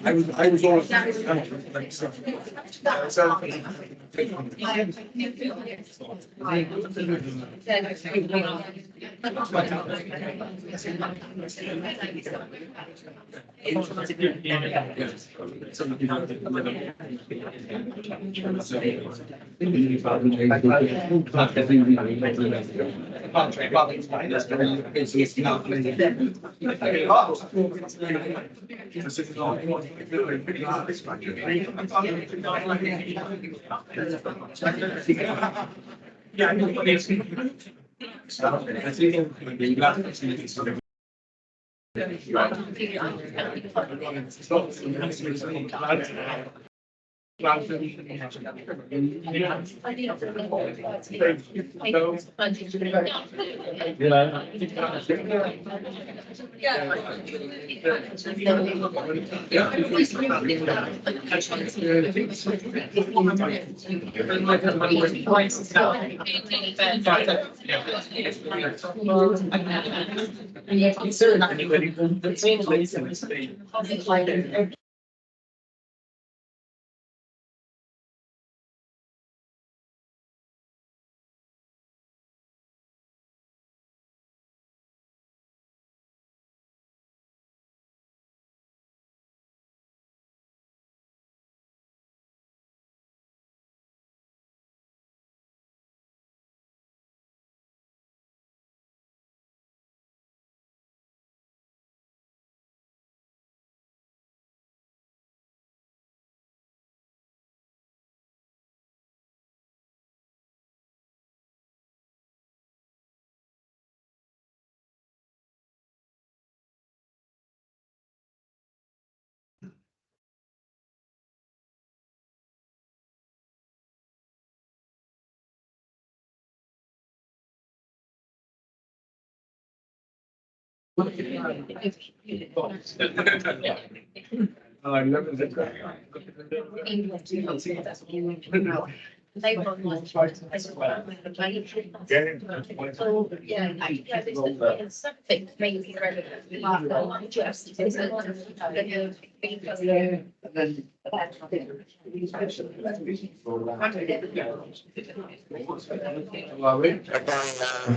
I was always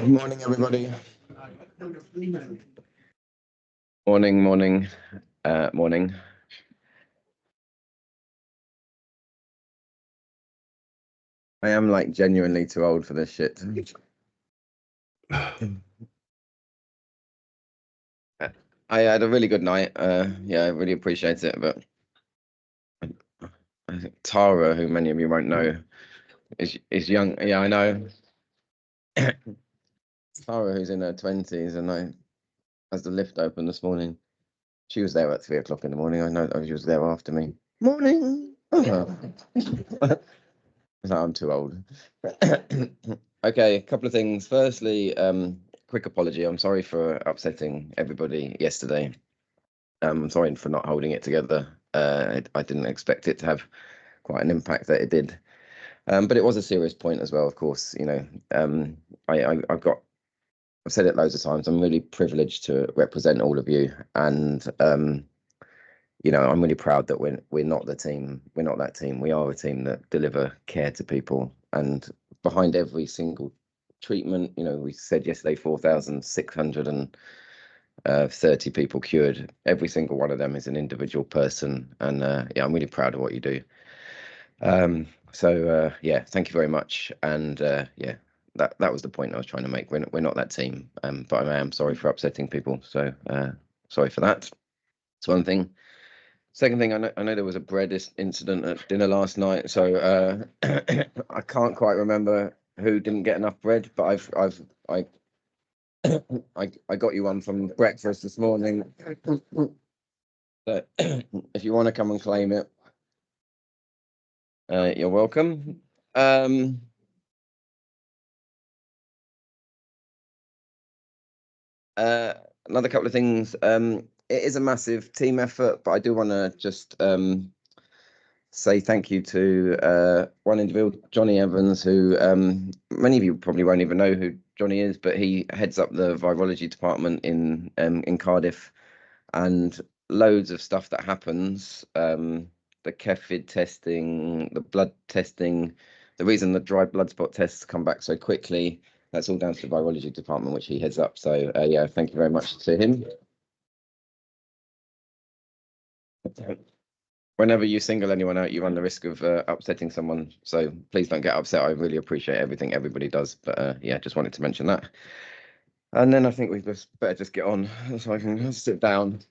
morning, everybody. Morning. I am like genuinely too old for this shit. I had a really good night. Yeah, I really appreciate it. But I think Tara, who many of you won't know, is young. Yeah, I know. Tara, who's in her 20s, and as the lift opened this morning, she was there at 3 o'clock in the morning. I know she was there after me. Morning. I'm too old. Okay, a couple of things. Firstly, quick apology. I'm sorry for upsetting everybody yesterday. I'm sorry for not holding it together. I didn't expect it to have quite an impact that it did. But it was a serious point as well, of course. You know, I've said it loads of times. I'm really privileged to represent all of you, and you know, I'm really proud that we're not the team. We're not that team. We are a team that deliver care to people, and behind every single treatment, you know, we said yesterday 4,630 people cured. Every single one of them is an individual person, and yeah, I'm really proud of what you do. So yeah, thank you very much, and yeah, that was the point I was trying to make. We're not that team, but I am sorry for upsetting people. So sorry for that. That's one thing. Second thing, I know there was a bread incident at dinner last night, so I can't quite remember who didn't get enough bread, but I got you one from breakfast this morning. So if you want to come and claim it, you're welcome. Another couple of things. It is a massive team effort, but I do want to just say thank you to one individual, Johnny Evans, who many of you probably won't even know who Johnny is, but he heads up the virology department in Cardiff, and loads of stuff that happens. The CEPC testing, the blood testing, the reason the dry blood spot tests come back so quickly, that's all down to the virology department, which he heads up. So yeah, thank you very much to him. Whenever you single anyone out, you run the risk of upsetting someone. So please don't get upset. I really appreciate everything everybody does. But yeah, just wanted to mention that. And then I think we better just get on so I can sit down.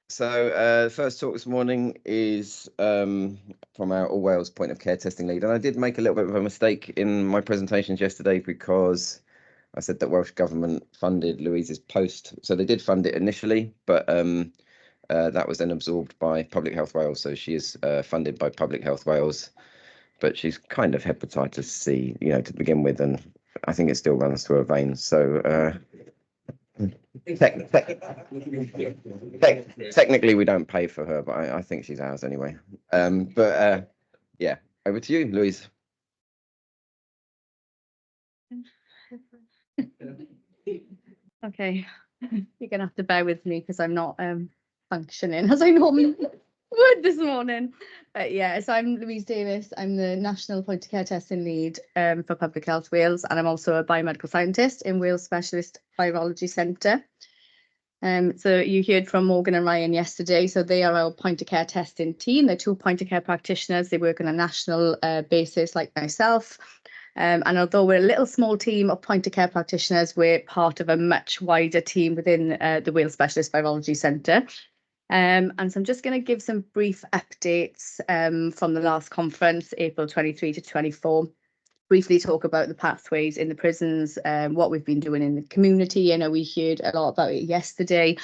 So first talk this morning is from our All Wales point of care testing lead. And I did make a little bit of a mistake in my presentations yesterday because I said that Welsh Government funded Louise's post. So they did fund it initially, but that was then absorbed by Public Health Wales. So she is funded by Public Health Wales, but she's kind of hepatitis C, to begin with. And I think it still runs through her veins. So technically we don't pay for her, but I think she's ours anyway. But yeah, over to you, Louise. Okay, you're gonna have to bear with me because I'm not functioning as I normally would this morning. But yeah, so I'm Louise Davis. I'm the National Point of Care Testing Lead for Public Health Wales, and I'm also a biomedical scientist in Wales Specialist Virology Centre. So you heard from Morgan and Ryan yesterday. So they are our point of care testing team. They're two point of care practitioners. They work on a national basis like myself. And although we're a little small team of point of care practitioners, we're part of a much wider team within the Wales Specialist Virology Centre. And so I'm just going to give some brief updates from the last conference, April 23 to 24. Briefly talk about the pathways in the prisons, what we've been doing in the community. I know we heard a lot about it yesterday.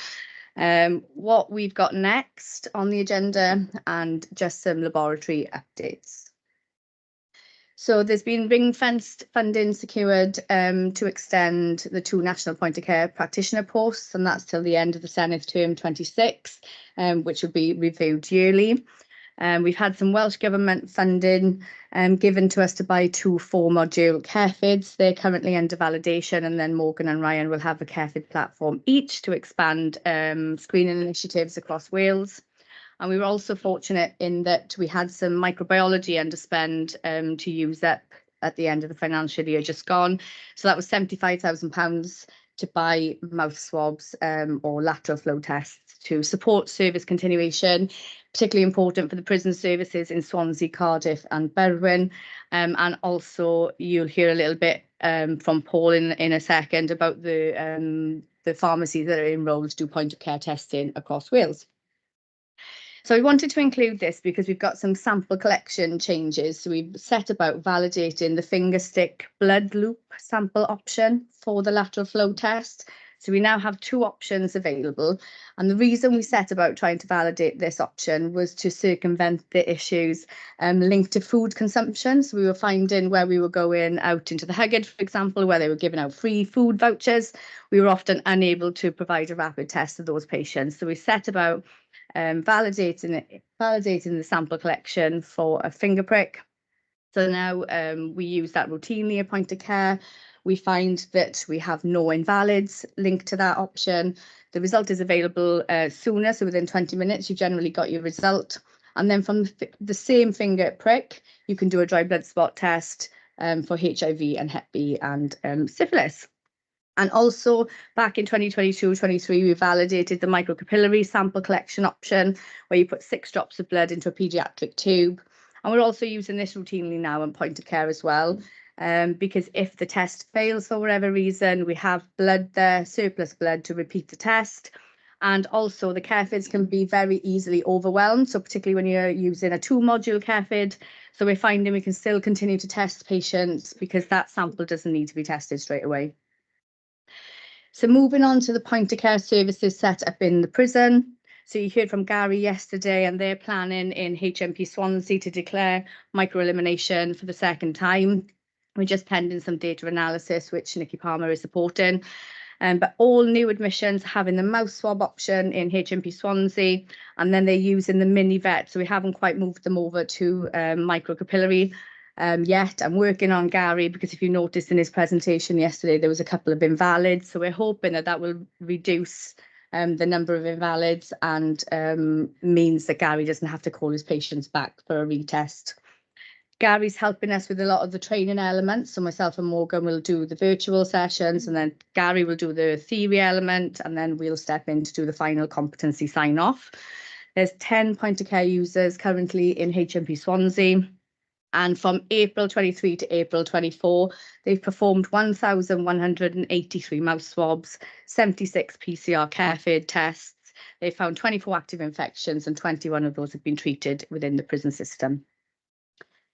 What we've got next on the agenda, and just some laboratory updates. So there's been ring-fenced funding secured to extend the two national point of care practitioner posts, and that's till the end of the Senedd term 26, which will be reviewed yearly. We've had some Welsh Government funding given to us to buy 2 4-module CareFids. They're currently under validation, and then Morgan and Ryan will have a CareFid platform each to expand screening initiatives across Wales. And we were also fortunate in that we had some microbiology underspend to use up at the end of the financial year just gone. So that was £75,000 to buy mouth swabs or lateral flow tests to support service continuation, particularly important for the prison services in Swansea, Cardiff and Berwyn. And also you'll hear a little bit from Paul in a second about the pharmacies that are enrolled to do point of care testing across Wales. So we wanted to include this because we've got some sample collection changes. So we've set about validating the finger stick blood loop sample option for the lateral flow test. So we now have 2 options available. And the reason we set about trying to validate this option was to circumvent the issues linked to food consumption. So we were finding where we were going out into the Hugget, for example, where they were giving out free food vouchers, we were often unable to provide a rapid test to those patients. So we set about validating the sample collection for a finger prick. So now we use that routinely at point of care. We find that we have no invalids linked to that option. The result is available sooner, so within 20 minutes you've generally got your result. And then from the same finger prick, you can do a dry blood spot test for HIV and Hep B and syphilis. And also back in 2022-23, we validated the microcapillary sample collection option, where you put 6 drops of blood into a paediatric tube. And we're also using this routinely now in point of care as well, because if the test fails for whatever reason, we have blood there, surplus blood to repeat the test. And also the CareFids can be very easily overwhelmed, so particularly when you're using a 2-module CareFid. So we're finding we can still continue to test patients because that sample doesn't need to be tested straight away. So moving on to the point of care services set up in the prison. So you heard from Gary yesterday, and they're planning in HMP Swansea to declare microelimination for the second time. We're just pending some data analysis, which Nikki Palmer is supporting. But all new admissions having the mouse swab option in HMP Swansea, and then they're using the mini vet. So we haven't quite moved them over to microcapillary yet. I'm working on Gary, because if you noticed in his presentation yesterday, there was a couple of invalids. So we're hoping that that will reduce the number of invalids, and means that Gary doesn't have to call his patients back for a retest. Gary's helping us with a lot of the training elements. So myself and Morgan will do the virtual sessions, and then Gary will do the theory element, and then we'll step in to do the final competency sign off. There's 10 point of care users currently in HMP Swansea. And from April 23 to April 24, they've performed 1,183 mouse swabs, 76 PCR care-fed tests. They found 24 active infections, and 21 of those have been treated within the prison system.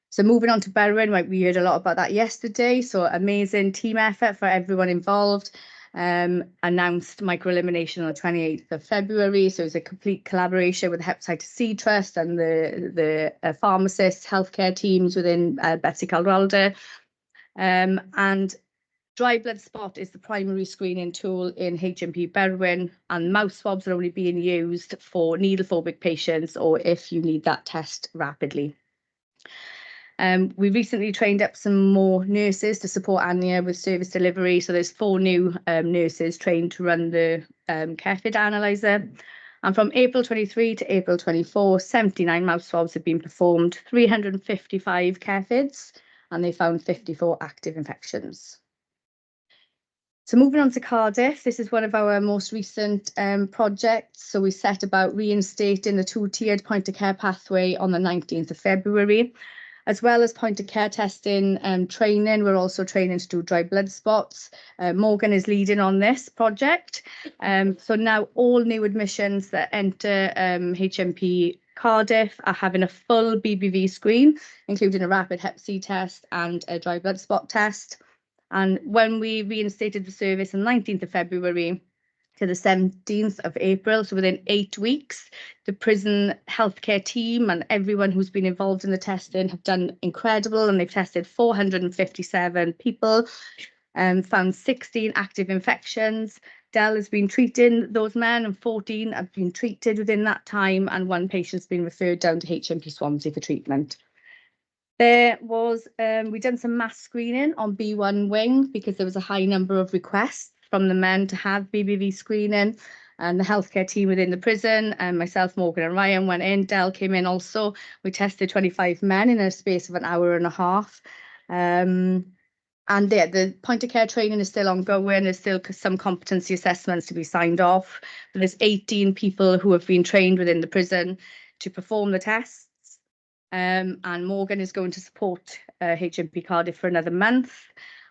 So moving on to Berwyn, right, we heard a lot about that yesterday. So amazing team effort for everyone involved. Announced microelimination on the 28th of February. So it's a complete collaboration with the Hepatitis C Trust and the pharmacists, healthcare teams within Betsy Cadwaladr. And dry blood spot is the primary screening tool in HMP Berwyn, and mouse swabs are only being used for needle phobic patients, or if you need that test rapidly. We recently trained up some more nurses to support Anya with service delivery. So there's 4 new nurses trained to run the care-fed analyzer. And from April 23 to April 24, 79 mouse swabs have been performed, 355 care-feds, and they found 54 active infections. So moving on to Cardiff, this is one of our most recent projects. So we set about reinstating the 2-tiered point of care pathway on the 19th of February. As well as point of care testing and training, we're also training to do dry blood spots. Morgan is leading on this project. So now all new admissions that enter HMP Cardiff are having a full BBV screen, including a rapid HEPC test and a dry blood spot test. And when we reinstated the service on 19th of February, to the 17th of April, so within 8 weeks, the prison healthcare team and everyone who's been involved in the testing have done incredible, and they've tested 457 people and found 16 active infections. Dell has been treating those men, and 14 have been treated within that time, and 1 patient's been referred down to HMP Swansea for treatment. There was, we done some mass screening on B1 wing because there was a high number of requests from the men to have BBV screening, and the healthcare team within the prison, and myself, Morgan and Ryan went in. Dell came in also. We tested 25 men in a space of an hour and a half. And yeah, the point of care training is still ongoing. There's still some competency assessments to be signed off. But there's 18 people who have been trained within the prison to perform the tests. And Morgan is going to support HMP Cardiff for another month.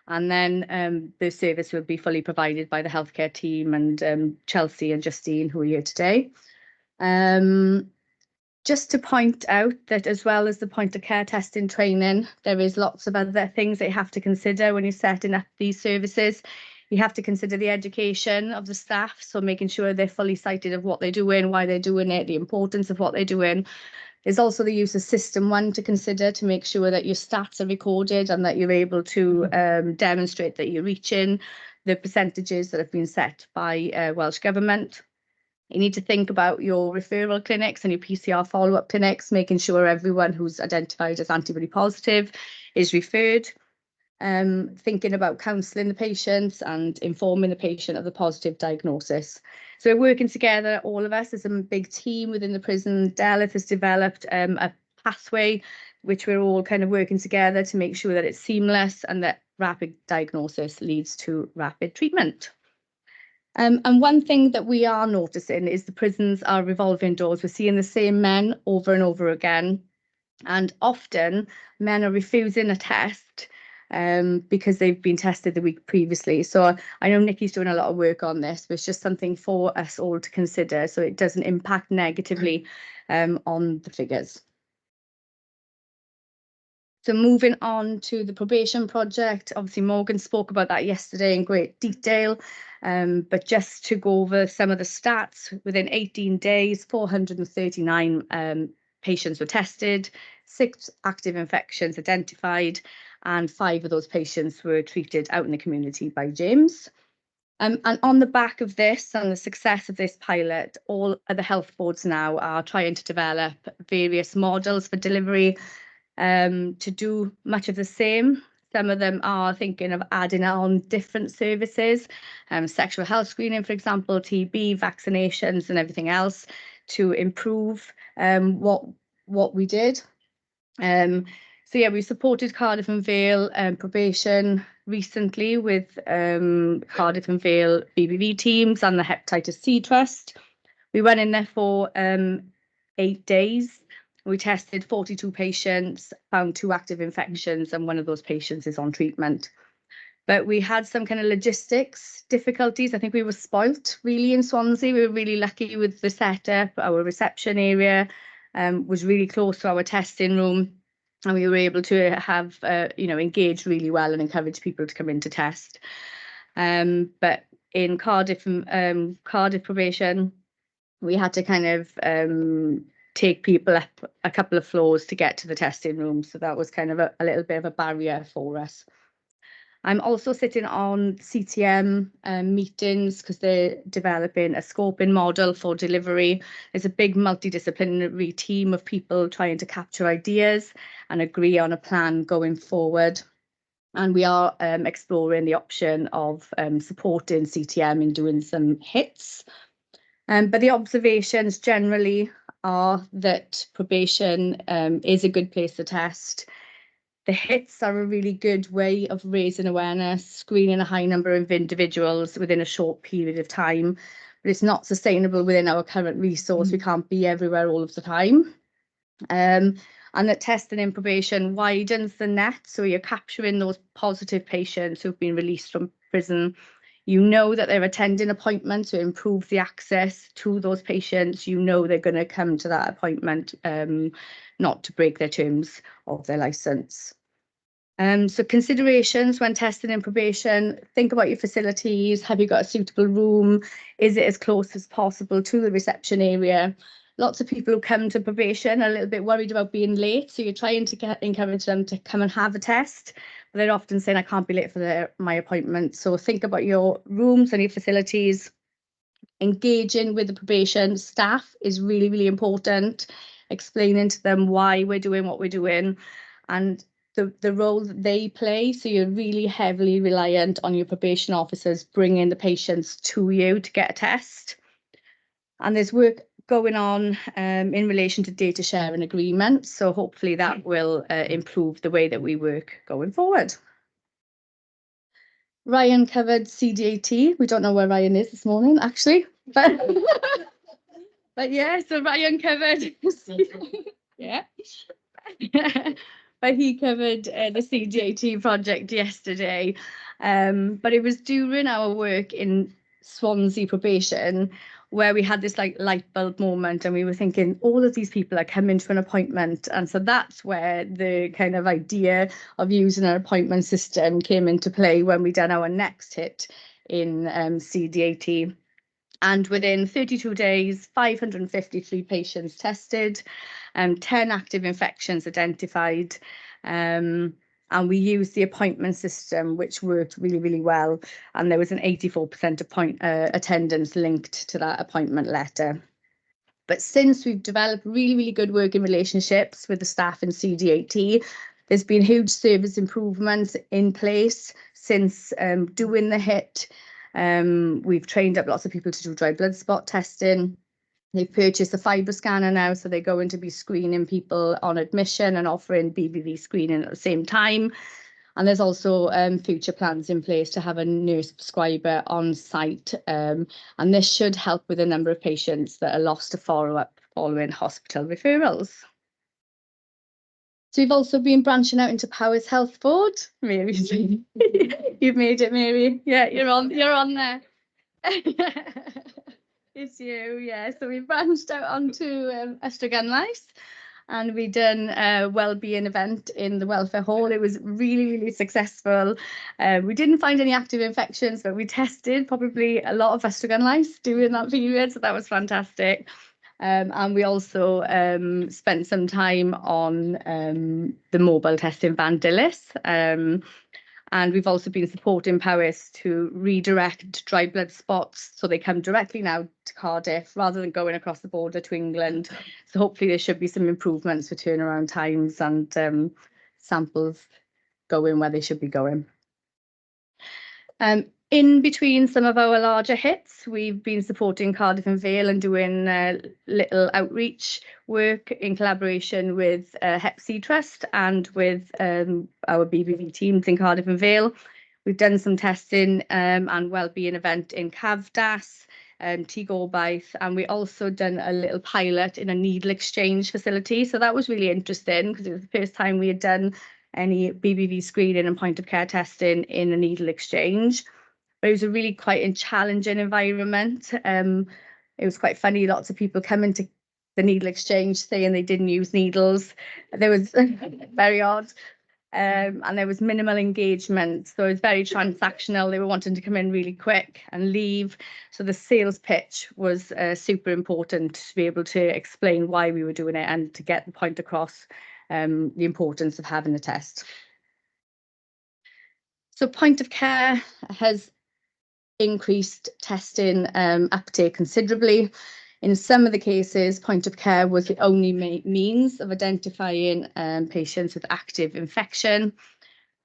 And then the service will be fully provided by the healthcare team and Chelsea and Justine, who are here today. Just to point out that as well as the point of care testing training, there is lots of other things that you have to consider when you're setting up these services. You have to consider the education of the staff, so making sure they're fully sighted of what they're doing, why they're doing it, the importance of what they're doing. There's also the use of System 1 to consider to make sure that your stats are recorded and that you're able to demonstrate that you're reaching the percentages that have been set by Welsh Government. You need to think about your referral clinics and your PCR follow-up clinics, making sure everyone who's identified as antibody positive is referred. Thinking about counselling the patients and informing the patient of the positive diagnosis. So we're working together, all of us, as a big team within the prison. Delith has developed a pathway which we're all kind of working together to make sure that it's seamless and that rapid diagnosis leads to rapid treatment. And one thing that we are noticing is the prisons are revolving doors. We're seeing the same men over and over again, and often men are refusing a test because they've been tested the week previously. So I know Nikki's doing a lot of work on this, but it's just something for us all to consider so it doesn't impact negatively on the figures. So moving on to the probation project, obviously Morgan spoke about that yesterday in great detail, but just to go over some of the stats, within 18 days, 439 patients were tested, 6 active infections identified, and 5 of those patients were treated out in the community by James. And on the back of this and the success of this pilot, all of the health boards now are trying to develop various models for delivery to do much of the same. Some of them are thinking of adding on different services, sexual health screening, for example, TB, vaccinations and everything else to improve what we did. So yeah, we supported Cardiff and Vale probation recently with Cardiff and Vale BBV teams and the Hepatitis C Trust. We went in there for 8 days. We tested 42 patients, found 2 active infections, and one of those patients is on treatment. But we had some kind of logistics difficulties. I think we were spoilt really in Swansea. We were really lucky with the setup. Our reception area was really close to our testing room, and we were able to have, engage really well and encourage people to come in to test. But in Cardiff probation, we had to kind of take people up a couple of floors to get to the testing room. So that was kind of a little bit of a barrier for us. I'm also sitting on CTM meetings because they're developing a scoping model for delivery. There's a big multidisciplinary team of people trying to capture ideas and agree on a plan going forward. And we are exploring the option of supporting CTM in doing some hits. But the observations generally are that probation is a good place to test. The hits are a really good way of raising awareness, screening a high number of individuals within a short period of time, but it's not sustainable within our current resource. We can't be everywhere all of the time. And that testing in probation widens the net, so you're capturing those positive patients who've been released from prison. You know that they're attending appointments to improve the access to those patients. You know they're going to come to that appointment, not to break their terms of their licence. So considerations when testing in probation: think about your facilities. Have you got a suitable room? Is it as close as possible to the reception area? Lots of people who come to probation are a little bit worried about being late, so you're trying to encourage them to come and have a test, but they're often saying, I can't be late for my appointment. So think about your rooms and your facilities. Engaging with the probation staff is really, really important. Explaining to them why we're doing what we're doing and the role that they play. So you're really heavily reliant on your probation officers bringing the patients to you to get a test. And there's work going on in relation to data sharing agreements. So hopefully that will improve the way that we work going forward. Ryan covered CDAT. We don't know where Ryan is this morning, actually, but but yeah, so Ryan covered yeah. But he covered the CDAT project yesterday. But it was during our work in Swansea probation where we had this like light bulb moment, and we were thinking all of these people are coming to an appointment, and so that's where the kind of idea of using an appointment system came into play when we done our next hit in CDAT. And within 32 days, 553 patients tested, 10 active infections identified, and we used the appointment system, which worked really, really well. And there was an 84% attendance linked to that appointment letter. But since we've developed really, really good working relationships with the staff in CDAT, there's been huge service improvements in place since doing the hit. We've trained up lots of people to do dry blood spot testing. They've purchased a fibre scanner now, so they're going to be screening people on admission and offering BBV screening at the same time. And there's also future plans in place to have a nurse prescriber on site. And this should help with the number of patients that are lost to follow-up following hospital referrals. So we've also been branching out into Powers Health Board. Mary's you've made it, Mary. Yeah, you're on there. It's you, yeah. So we've branched out onto estrogen lice. and we done a wellbeing event in the welfare hall. It was really, really successful. We didn't find any active infections, but we tested probably a lot of estrogen lice during that period, so that was fantastic. And we also spent some time on the mobile testing van Dilys. And we've also been supporting Powys to redirect dry blood spots so they come directly now to Cardiff rather than going across the border to England. So hopefully there should be some improvements for turnaround times and samples going where they should be going. In between some of our larger hits, we've been supporting Cardiff and Vale and doing little outreach work in collaboration with HEPC Trust and with our BBV teams in Cardiff and Vale. We've done some testing and wellbeing event in Cavdas, Gobaith, and we also done a little pilot in a needle exchange facility. So that was really interesting because it was the first time we had done any BBV screening and point of care testing in a needle exchange. But it was a really quite a challenging environment. It was quite funny, lots of people coming to the needle exchange saying they didn't use needles. There was very odd. And there was minimal engagement. So it was very transactional. They were wanting to come in really quick and leave. So the sales pitch was super important to be able to explain why we were doing it and to get the point across the importance of having a test. So point of care has increased testing uptake considerably. In some of the cases, point of care was the only means of identifying patients with active infection.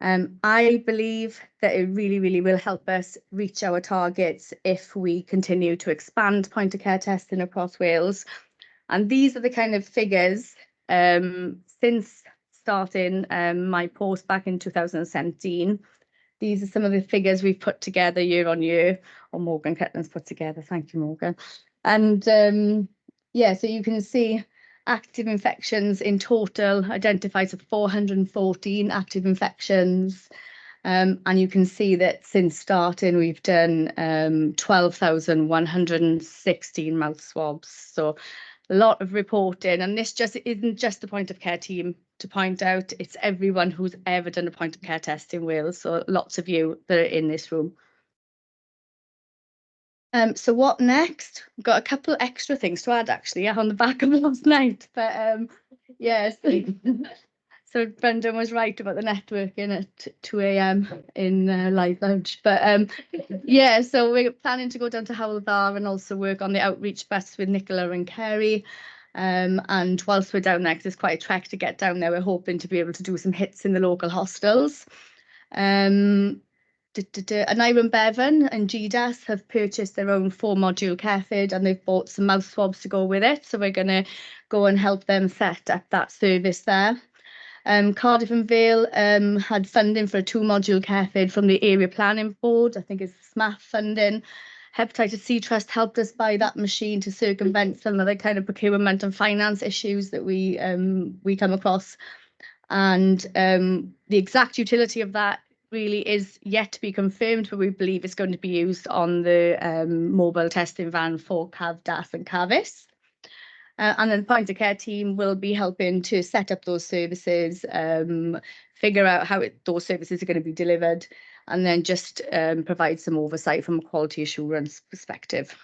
I believe that it really, really will help us reach our targets if we continue to expand point of care testing across Wales. And these are the kind of figures since starting my post back in 2017. These are some of the figures we've put together year on year, or Morgan Ketlin's put together. Thank you, Morgan. And yeah, so you can see active infections in total identified as 414 active infections. And you can see that since starting, we've done 12,116 mouth swabs. So a lot of reporting, and this just isn't just the point of care team to point out, it's everyone who's ever done a point of care test in Wales. So lots of you that are in this room. So what next? We've got a couple extra things to add actually on the back of last night, but yes. So Brendan was right about the networking at 2 a.m. in live lounge. But yeah, so we're planning to go down to Hywel Dda and also work on the outreach bus with Nicola and Kerry. And whilst we're down there, because it's quite a trek to get down there, we're hoping to be able to do some hits in the local hostels. Aneurin Bevan and GDAS have purchased their own 4-module CareFit and they've bought some mouth swabs to go with it. So we're going to go and help them set up that service there. Cardiff and Vale had funding for a 2-module CareFit from the Area Planning Board. I think it's SMAF funding. Hepatitis C Trust helped us buy that machine to circumvent some of the kind of procurement and finance issues that we come across. And the exact utility of that really is yet to be confirmed, but we believe it's going to be used on the mobile testing van for Cavdas and Cavis. And then the point of care team will be helping to set up those services, figure out how those services are going to be delivered, and then just provide some oversight from a quality assurance perspective.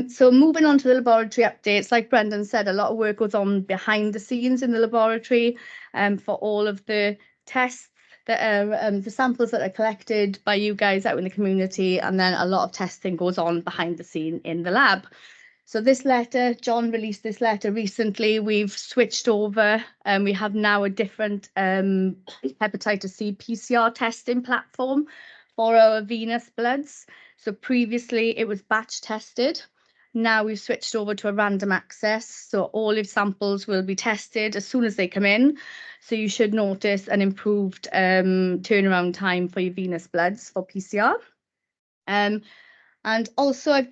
So moving on to the laboratory updates, like Brendan said, a lot of work goes on behind the scenes in the laboratory for all of the tests that are the samples that are collected by you guys out in the community, and then a lot of testing goes on behind the scene in the lab. So this letter, John released this letter recently. We've switched over and we have now a different hepatitis C PCR testing platform for our venous bloods. So previously it was batch tested. Now we've switched over to a random access. So all of samples will be tested as soon as they come in. So you should notice an improved turnaround time for your venous bloods for PCR. And also I've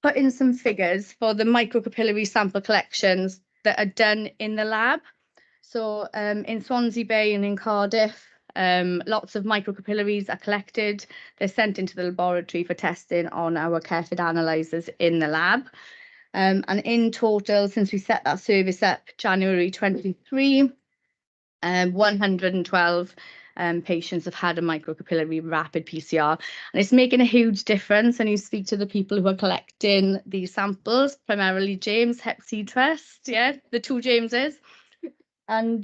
put in some figures for the microcapillary sample collections that are done in the lab. So in Swansea Bay and in Cardiff, lots of microcapillaries are collected. They're sent into the laboratory for testing on our CareFit analyzers in the lab. And in total, since we set that service up January 23, 112 patients have had a microcapillary rapid PCR, and it's making a huge difference. And you speak to the people who are collecting these samples, primarily James, HEPC Trust, yeah, the two Jameses. And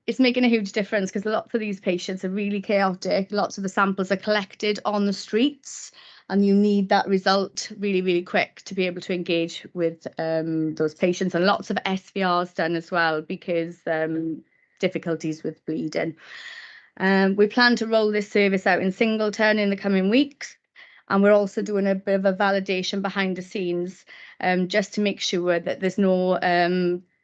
it's making a huge difference because lots of these patients are really chaotic. Lots of the samples are collected on the streets, and you need that result really, really quick to be able to engage with those patients. And lots of SVRs done as well because difficulties with bleeding. We plan to roll this service out in Singleton in the coming weeks. And we're also doing a bit of a validation behind the scenes just to make sure that there's no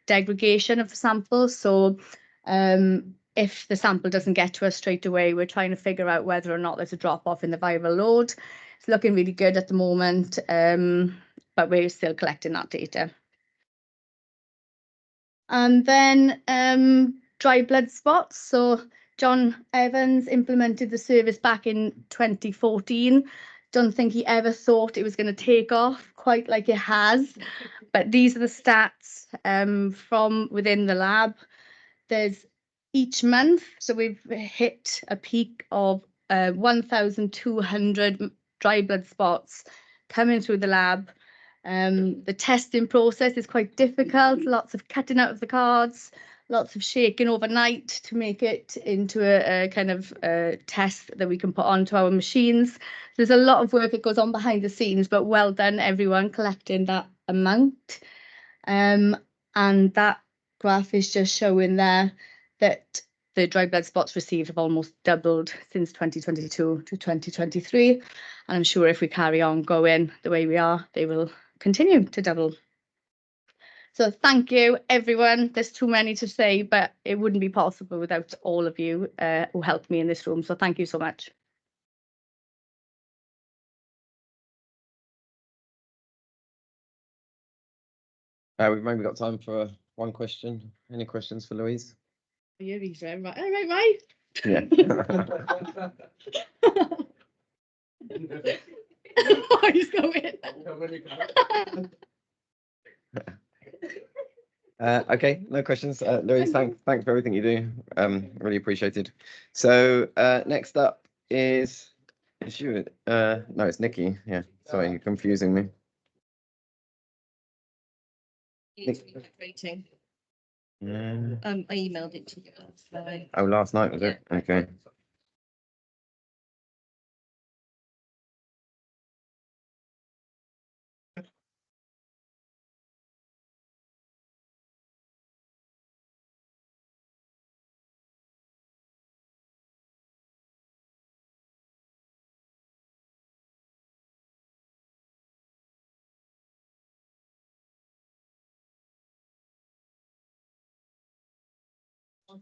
degradation of the sample. So if the sample doesn't get to us straight away, we're trying to figure out whether or not there's a drop off in the viral load. It's looking really good at the moment, but we're still collecting that data. And then dry blood spots. So John Evans implemented the service back in 2014. Don't think he ever thought it was going to take off quite like it has. But these are the stats from within the lab. There's each month, so we've hit a peak of 1,200 dry blood spots coming through the lab. The testing process is quite difficult, lots of cutting out of the cards, lots of shaking overnight to make it into a kind of test that we can put onto our machines. There's a lot of work that goes on behind the scenes, but well done everyone collecting that amount. And that graph is just showing there that the dry blood spots received have almost doubled since 2022 to 2023. And I'm sure if we carry on going the way we are, they will continue to double. So thank you, everyone. There's too many to say, but it wouldn't be possible without all of you who helped me in this room. So thank you so much. We've maybe got time for one question. Any questions for Louise? Yeah, right. Yeah. Oh, he's going. Okay, no questions. Louise, thanks for everything you do. Really appreciated. So next up is you. No, it's Nikki. Yeah, sorry, you're confusing me. Rating. I emailed it to you. So. Oh, last night was it? Okay.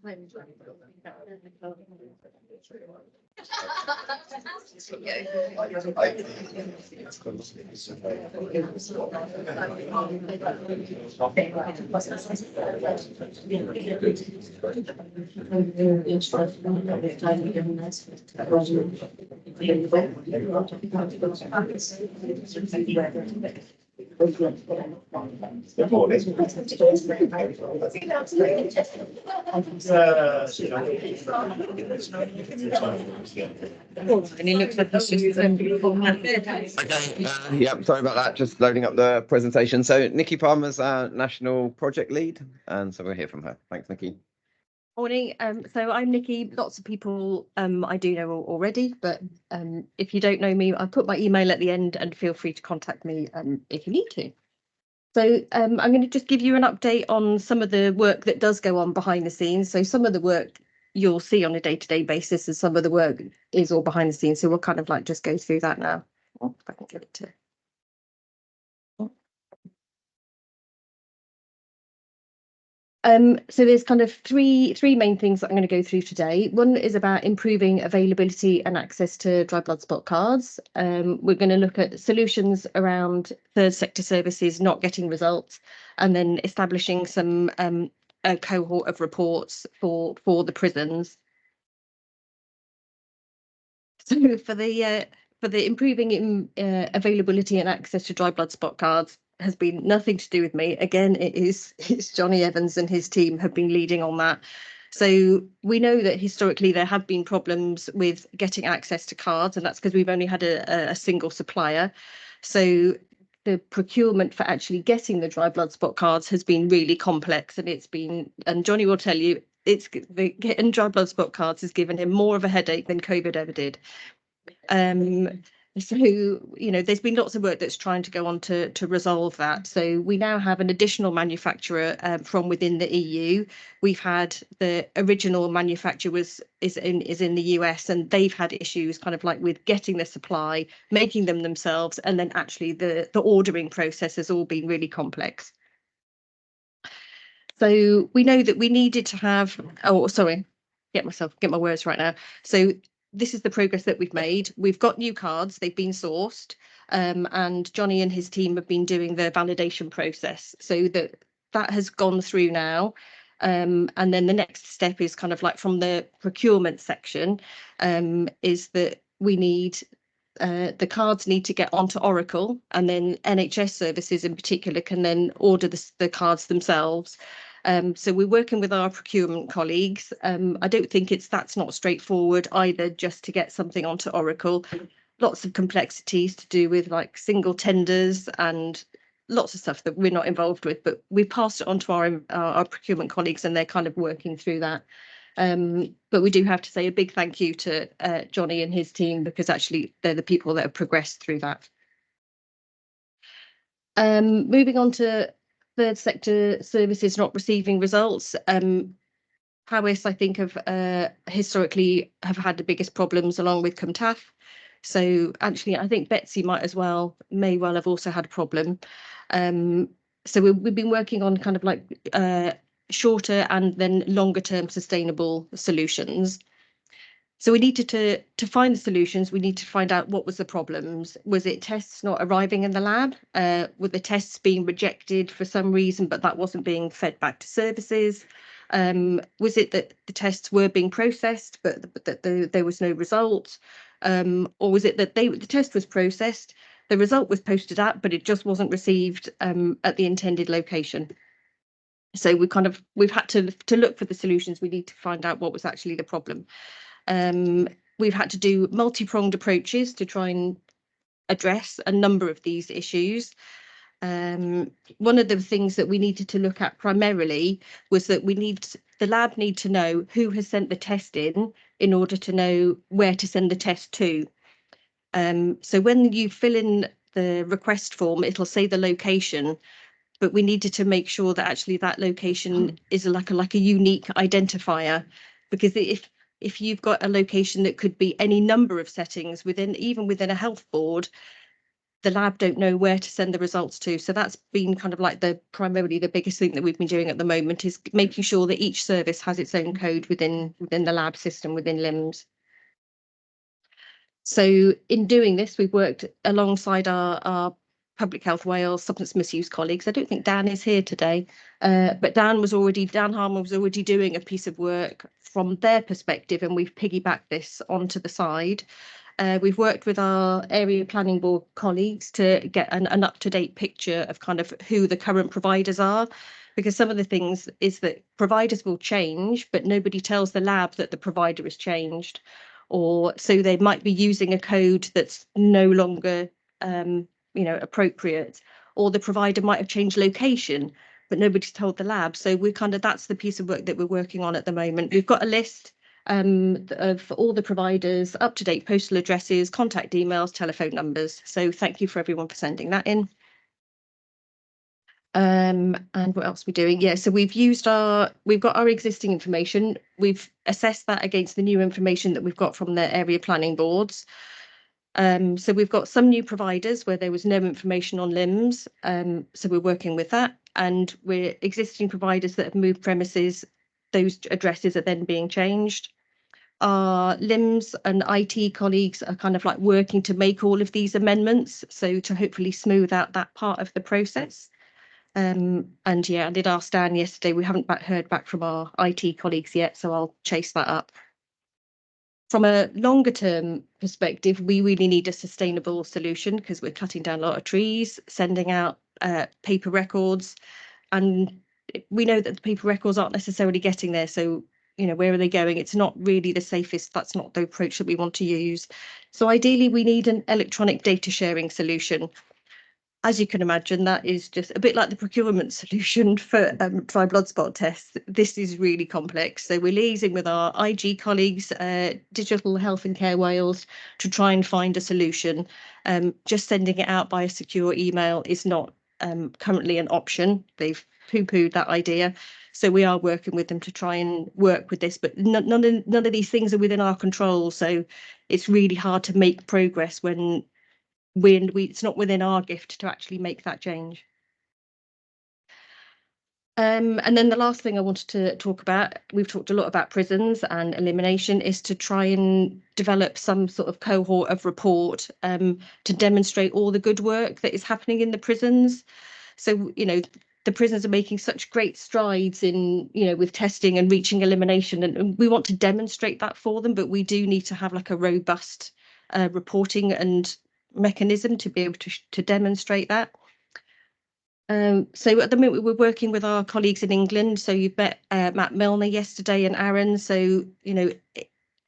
And he looks like he's just Yeah, sorry about that. Just loading up the presentation. So Nikki Palmer's our national project lead, and so we'll hear from her. Thanks, Nikki. Morning. So I'm Nikki. Lots of people I do know already, but if you don't know me, I'll put my email at the end and feel free to contact me if you need to. So I'm going to just give you an update on some of the work that does go on behind the scenes. So some of the work you'll see on a day-to-day basis, and some of the work is all behind the scenes. So we'll kind of like just go through that now. Oh, if I can get it to. So there's kind of three main things that I'm going to go through today. One is about improving availability and access to dry blood spot cards. We're going to look at solutions around third sector services not getting results, and then establishing some a cohort of reports for the prisons. So for the improving availability and access to dry blood spot cards, has been nothing to do with me. Again, it's Johnny Evans and his team have been leading on that. So we know that historically there have been problems with getting access to cards, and that's because we've only had a single supplier. So the procurement for actually getting the dry blood spot cards has been really complex, and Johnny will tell you, getting dry blood spot cards has given him more of a headache than COVID ever did. So, there's been lots of work that's trying to go on to resolve that. So we now have an additional manufacturer from within the EU. We've had the original manufacturer is in the US, and they've had issues kind of like with getting the supply, making them themselves, and then actually the ordering process has all been really complex. So we know that we needed to have, get my words right now. So this is the progress that we've made. We've got new cards, they've been sourced, and Johnny and his team have been doing the validation process. So that has gone through now. And then the next step is kind of like from the procurement section, is that we need the cards need to get onto Oracle, and then NHS services in particular can then order the cards themselves. So we're working with our procurement colleagues. I don't think that's not straightforward either, just to get something onto Oracle. Lots of complexities to do with like single tenders and lots of stuff that we're not involved with, but we passed it on to our procurement colleagues, and they're kind of working through that. But we do have to say a big thank you to Johnny and his team, because actually they're the people that have progressed through that. Moving on to third sector services not receiving results. Powys, I think, have historically have had the biggest problems along with Cumtaf. So actually, I think Betsy may well have also had a problem. So we've been working on kind of like shorter and then longer term sustainable solutions. So we needed to find the solutions. We need to find out what was the problems. Was it tests not arriving in the lab? Were the tests being rejected for some reason, but that wasn't being fed back to services? Was it that the tests were being processed, but that there was no result? Or was it that the test was processed, the result was posted out, but it just wasn't received at the intended location? So we've had to look for the solutions. We need to find out what was actually the problem. We've had to do multi-pronged approaches to try and address a number of these issues. One of the things that we needed to look at primarily was that the lab need to know who has sent the test in order to know where to send the test to. So when you fill in the request form, it'll say the location, but we needed to make sure that actually that location is like a unique identifier, because if you've got a location that could be any number of settings even within a health board, the lab don't know where to send the results to. So that's been kind of like primarily the biggest thing that we've been doing at the moment, is making sure that each service has its own code within the lab system within LIMS. So in doing this, we've worked alongside our Public Health Wales substance misuse colleagues. I don't think Dan is here today, but Dan Harmon was already doing a piece of work from their perspective, and we've piggybacked this onto the side. We've worked with our area planning board colleagues to get an up-to-date picture of kind of who the current providers are, because some of the things is that providers will change, but nobody tells the lab that the provider has changed, or so they might be using a code that's no longer appropriate, or the provider might have changed location, but nobody's told the lab. So that's the piece of work that we're working on at the moment. We've got a list of all the providers, up-to-date postal addresses, contact emails, telephone numbers. So thank you for everyone for sending that in. And what else are we doing? Yeah, so we've got our existing information. We've assessed that against the new information that we've got from the area planning boards. So we've got some new providers where there was no information on LIMS. So we're working with that, and we're existing providers that have moved premises. Those addresses are then being changed. Our LIMS and IT colleagues are kind of like working to make all of these amendments, so to hopefully smooth out that part of the process. And yeah, I did ask Dan yesterday. We haven't heard back from our IT colleagues yet, so I'll chase that up. From a longer term perspective, we really need a sustainable solution, because we're cutting down a lot of trees, sending out paper records, and we know that the paper records aren't necessarily getting there. So, you know, where are they going? It's not really the safest. That's not the approach that we want to use. So ideally, we need an electronic data sharing solution. As you can imagine, that is just a bit like the procurement solution for dry blood spot tests. This is really complex. So we're liaising with our IG colleagues, Digital Health and Care Wales, to try and find a solution. Just sending it out by a secure email is not currently an option. They've poo-pooed that idea. So we are working with them to try and work with this, but none of these things are within our control. So it's really hard to make progress when it's not within our gift to actually make that change. And then the last thing I wanted to talk about, we've talked a lot about prisons and elimination, is to try and develop some sort of cohort of report to demonstrate all the good work that is happening in the prisons. So, you know, the prisons are making such great strides in, you know, with testing and reaching elimination, and we want to demonstrate that for them, but we do need to have like a robust reporting and mechanism to be able to demonstrate that. So at the moment we're working with our colleagues in England. So you've met Matt Milner yesterday and Aaron. So, you know,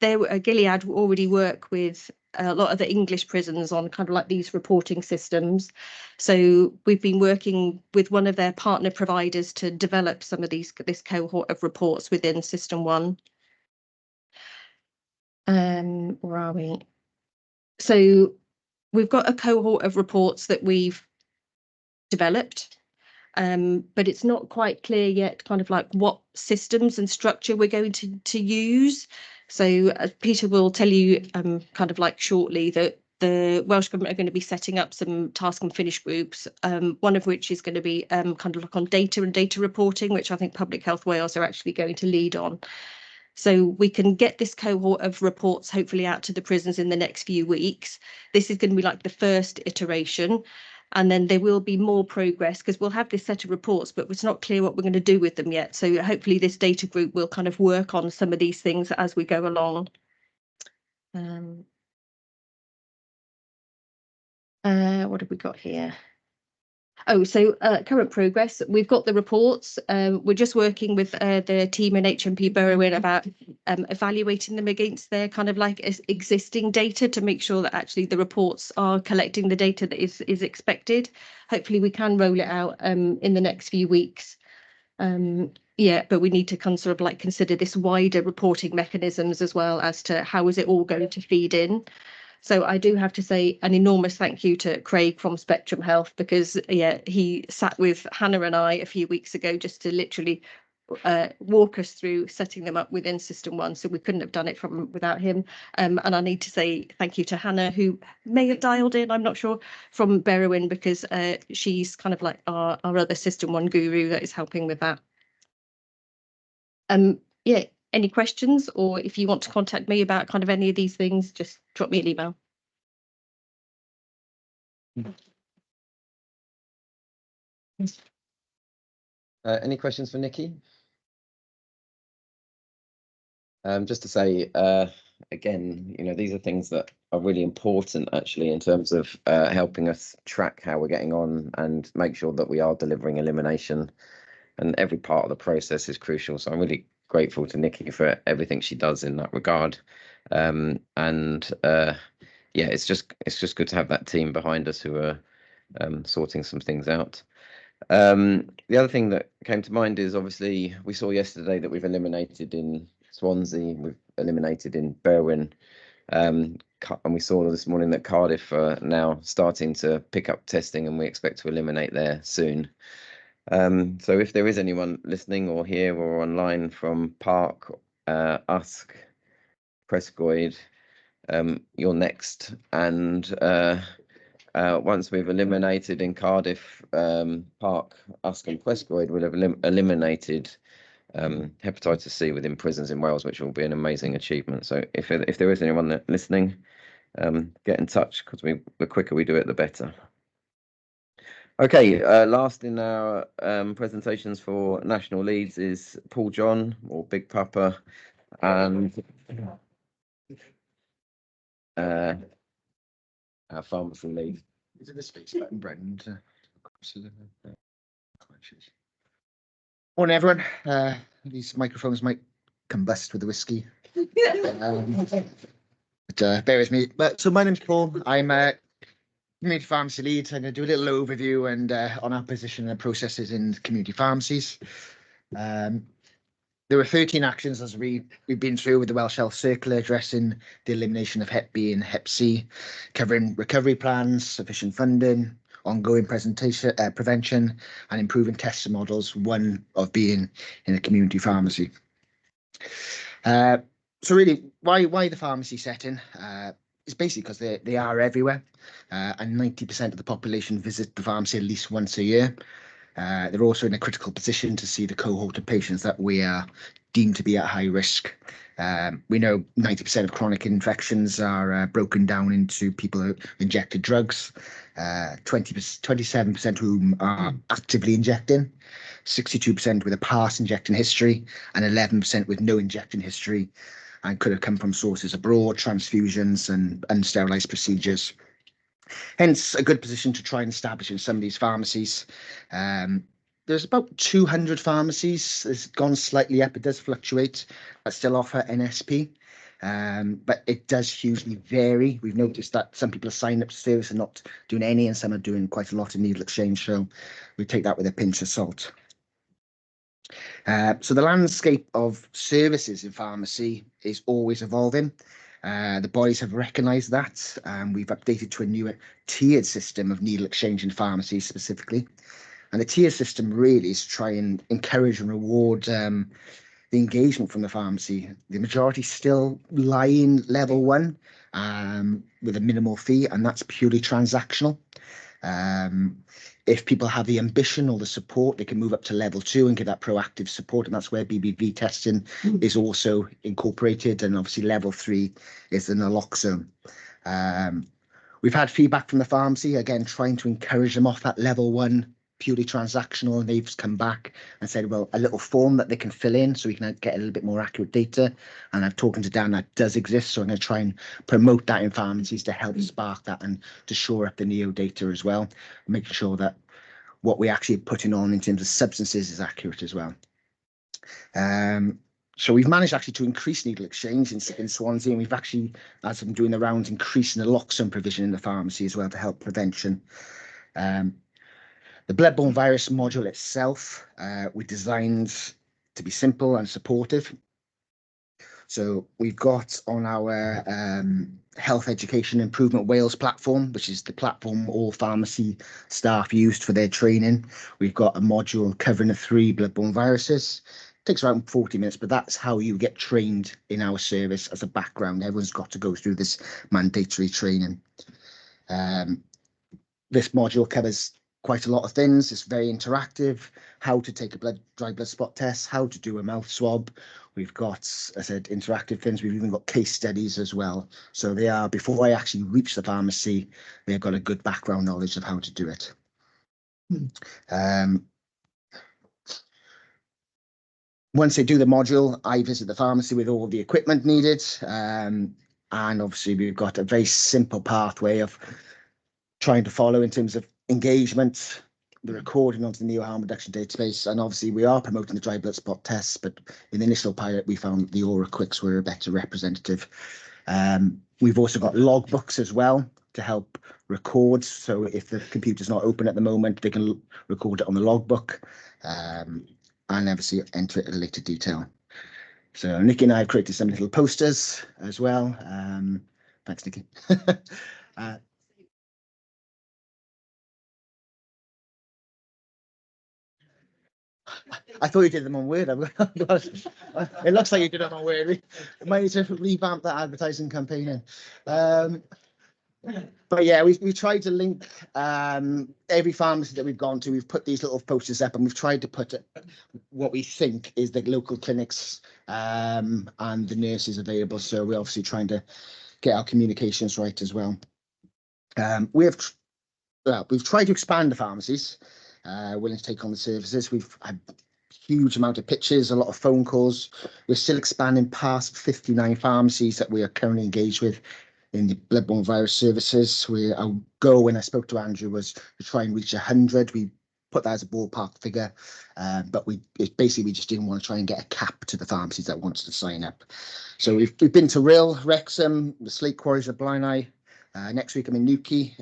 Gilead already work with a lot of the English prisons on kind of like these reporting systems. So we've been working with one of their partner providers to develop some of this cohort of reports within System 1. Where are we? So we've got a cohort of reports that we've developed, but it's not quite clear yet kind of like what systems and structure we're going to use. So Peter will tell you kind of like shortly that the Welsh Government are going to be setting up some task and finish groups, one of which is going to be kind of like on data and data reporting, which I think Public Health Wales are actually going to lead on. So we can get this cohort of reports hopefully out to the prisons in the next few weeks. This is going to be like the first iteration. And then there will be more progress because we'll have this set of reports, but it's not clear what we're going to do with them yet. So hopefully this data group will kind of work on some of these things as we go along. What have we got here? Oh, so current progress. We've got the reports. We're just working with the team in HMP Berwyn about evaluating them against their kind of like existing data to make sure that actually the reports are collecting the data that is expected. Hopefully we can roll it out in the next few weeks. Yeah, but we need to kind of sort of like consider this wider reporting mechanisms as well as to how is it all going to feed in. So I do have to say an enormous thank you to Craig from Spectrum Health, because yeah, he sat with Hannah and I a few weeks ago just to literally walk us through setting them up within System 1. So we couldn't have done it without him. And I need to say thank you to Hannah, who may have dialed in, I'm not sure, from Berwyn, because she's kind of like our other System 1 guru that is helping with that. Yeah. Any questions, or if you want to contact me about kind of any of these things, just drop me an email. Any questions for Nikki? Just to say, again, you know, these are things that are really important actually in terms of helping us track how we're getting on and make sure that we are delivering elimination, and every part of the process is crucial. So I'm really grateful to Nikki for everything she does in that regard. Yeah, it's just good to have that team behind us who are sorting some things out. The other thing that came to mind is obviously we saw yesterday that we've eliminated in Swansea, we've eliminated in Berwyn, and we saw this morning that Cardiff are now starting to pick up testing, and we expect to eliminate there soon. So if there is anyone listening or here or online from Park, Usk, Prescoid, you're next. And once we've eliminated in Cardiff, Park, Usk and Prescoid, we'll have eliminated hepatitis C within prisons in Wales, which will be an amazing achievement. So if there is anyone listening, get in touch, because the quicker we do it, the better. Okay, last in our presentations for national leads is Paul John, or Big Papa, and our pharmacy lead. Is it the speech button, Brendan? Morning, everyone. These microphones might combust with the whiskey. But bear with me. So my name's Paul. I'm a community pharmacy lead. I'm going to do a little overview and on our position and processes in community pharmacies. There were 13 actions as we've been through with the Welsh Health Circular addressing the elimination of Hep B and Hep C, covering recovery plans, sufficient funding, ongoing prevention and improving testing models, one of being in a community pharmacy. So really, why the pharmacy setting? It's basically because they are everywhere, and 90% of the population visit the pharmacy at least once a year. They're also in a critical position to see the cohort of patients that we are deemed to be at high risk. We know 90% of chronic infections are broken down into people who injected drugs, 27% of whom are actively injecting, 62% with a past injecting history, and 11% with no injecting history, and could have come from sources abroad, transfusions and unsterilised procedures. Hence, a good position to try and establish in some of these pharmacies. There's about 200 pharmacies. It's gone slightly up. It does fluctuate, but still offer NSP. But it does hugely vary. We've noticed that some people are signing up to service and not doing any, and some are doing quite a lot of needle exchange. So we take that with a pinch of salt. So the landscape of services in pharmacy is always evolving. The bodies have recognised that, and we've updated to a newer tiered system of needle exchange in pharmacies specifically. And the tiered system really is to try and encourage and reward the engagement from the pharmacy. The majority still lie in level 1 with a minimal fee, and that's purely transactional. If people have the ambition or the support, they can move up to level 2 and give that proactive support, and that's where BBV testing is also incorporated, and obviously level 3 is the naloxone. We've had feedback from the pharmacy, again, trying to encourage them off that level 1 purely transactional, and they've come back and said, well, a little form that they can fill in so we can get a little bit more accurate data. And I've talked to Dan, that does exist, so I'm going to try and promote that in pharmacies to help spark that and to shore up the NEO data as well, making sure that what we're actually putting on in terms of substances is accurate as well. So we've managed actually to increase needle exchange in Swansea, and we've actually, as I'm doing the rounds, increasing the naloxone provision in the pharmacy as well to help prevention. The bloodborne virus module itself, we designed to be simple and supportive. So we've got on our Health Education Improvement Wales platform, which is the platform all pharmacy staff used for their training. We've got a module covering the 3 bloodborne viruses. It takes around 40 minutes, but that's how you get trained in our service as a background. Everyone's got to go through this mandatory training. This module covers quite a lot of things. It's very interactive, how to take a dry blood spot test, how to do a mouth swab. We've got, as I said, interactive things. We've even got case studies as well. So they are, before I actually reach the pharmacy, they've got a good background knowledge of how to do it. Once they do the module, I visit the pharmacy with all the equipment needed. And obviously we've got a very simple pathway of trying to follow in terms of engagement, the recording onto the NEO harm reduction database, and obviously we are promoting the dry blood spot tests, but in the initial pilot we found the Aura Quicks were a better representative. We've also got logbooks as well to help record, so if the computer's not open at the moment, they can record it on the logbook, and obviously enter it at a later detail. So Nikki and I have created some little posters as well. Thanks, Nikki. I thought you did them on Word. It looks like you did them on Word. We might need to revamp that advertising campaign. But yeah, we tried to link every pharmacy that we've gone to. We've put these little posters up, and we've tried to put what we think is the local clinics and the nurses available. So we're obviously trying to get our communications right as well. We've tried to expand the pharmacies, willing to take on the services. We've had huge amount of pitches, a lot of phone calls. We're still expanding past 59 pharmacies that we are currently engaged with. in the bloodborne virus services. Our goal when I spoke to Andrew was to try and reach 100. We put that as a ballpark figure, but we just didn't want to try and get a cap to the pharmacies that wanted to sign up. So we've been to Rhyl, Wrexham, the Slate Quarries of Blaenau. Next week I'm in Newquay,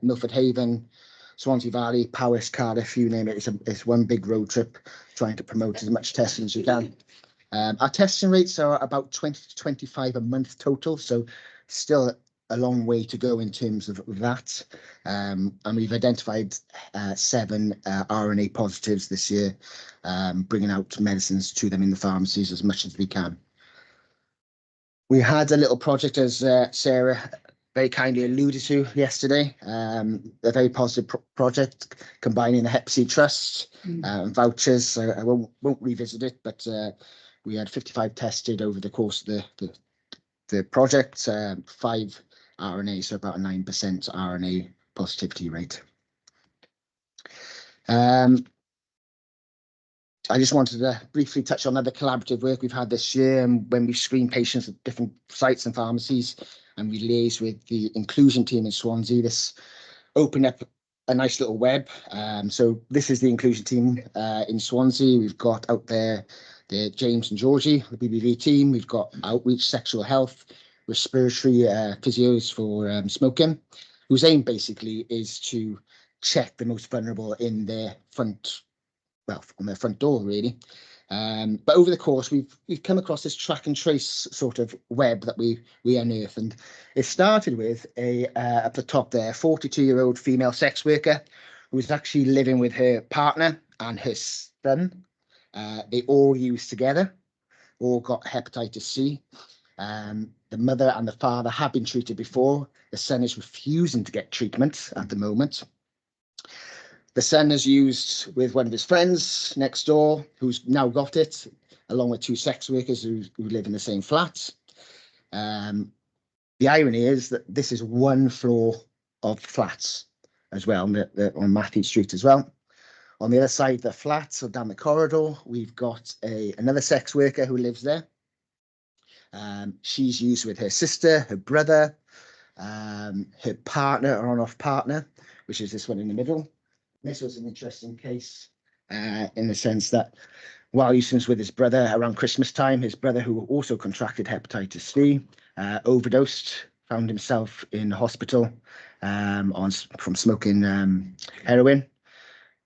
Milford Haven, Swansea Valley, Powys, Cardiff, you name it. It's one big road trip trying to promote as much testing as we can. Our testing rates are about 20 to 25 a month total, so still a long way to go in terms of that. And we've identified 7 RNA positives this year, bringing out medicines to them in the pharmacies as much as we can. We had a little project, as Sarah very kindly alluded to yesterday, a very positive project combining the HEPC Trust and vouchers. I won't revisit it, but we had 55 tested over the course of the project, 5 RNA, so about a 9% RNA positivity rate. I just wanted to briefly touch on other collaborative work we've had this year, and when we screen patients at different sites and pharmacies, and we liaise with the inclusion team in Swansea. This opened up a nice little web. So this is the inclusion team in Swansea. We've got out there the James and Georgie, the BBV team. We've got outreach, sexual health, respiratory physios for smoking, whose aim basically is to check the most vulnerable in their front, well, on their front door, really. But over the course, we've come across this track and trace sort of web that we unearthed, and it started with at the top there, 42-year-old female sex worker who was actually living with her partner and her son. They all used together, all got hepatitis C. The mother and the father have been treated before. The son is refusing to get treatment at the moment. The son is used with one of his friends next door, who's now got it, along with 2 sex workers who live in the same flat. The irony is that this is one floor of flats as well, on Matthew Street as well. On the other side of the flat, so down the corridor, we've got another sex worker who lives there. She's used with her sister, her brother, her partner or on-off partner, which is this one in the middle. This was an interesting case in the sense that while he was with his brother around Christmas time, his brother, who also contracted hepatitis C, overdosed, found himself in hospital from smoking heroin.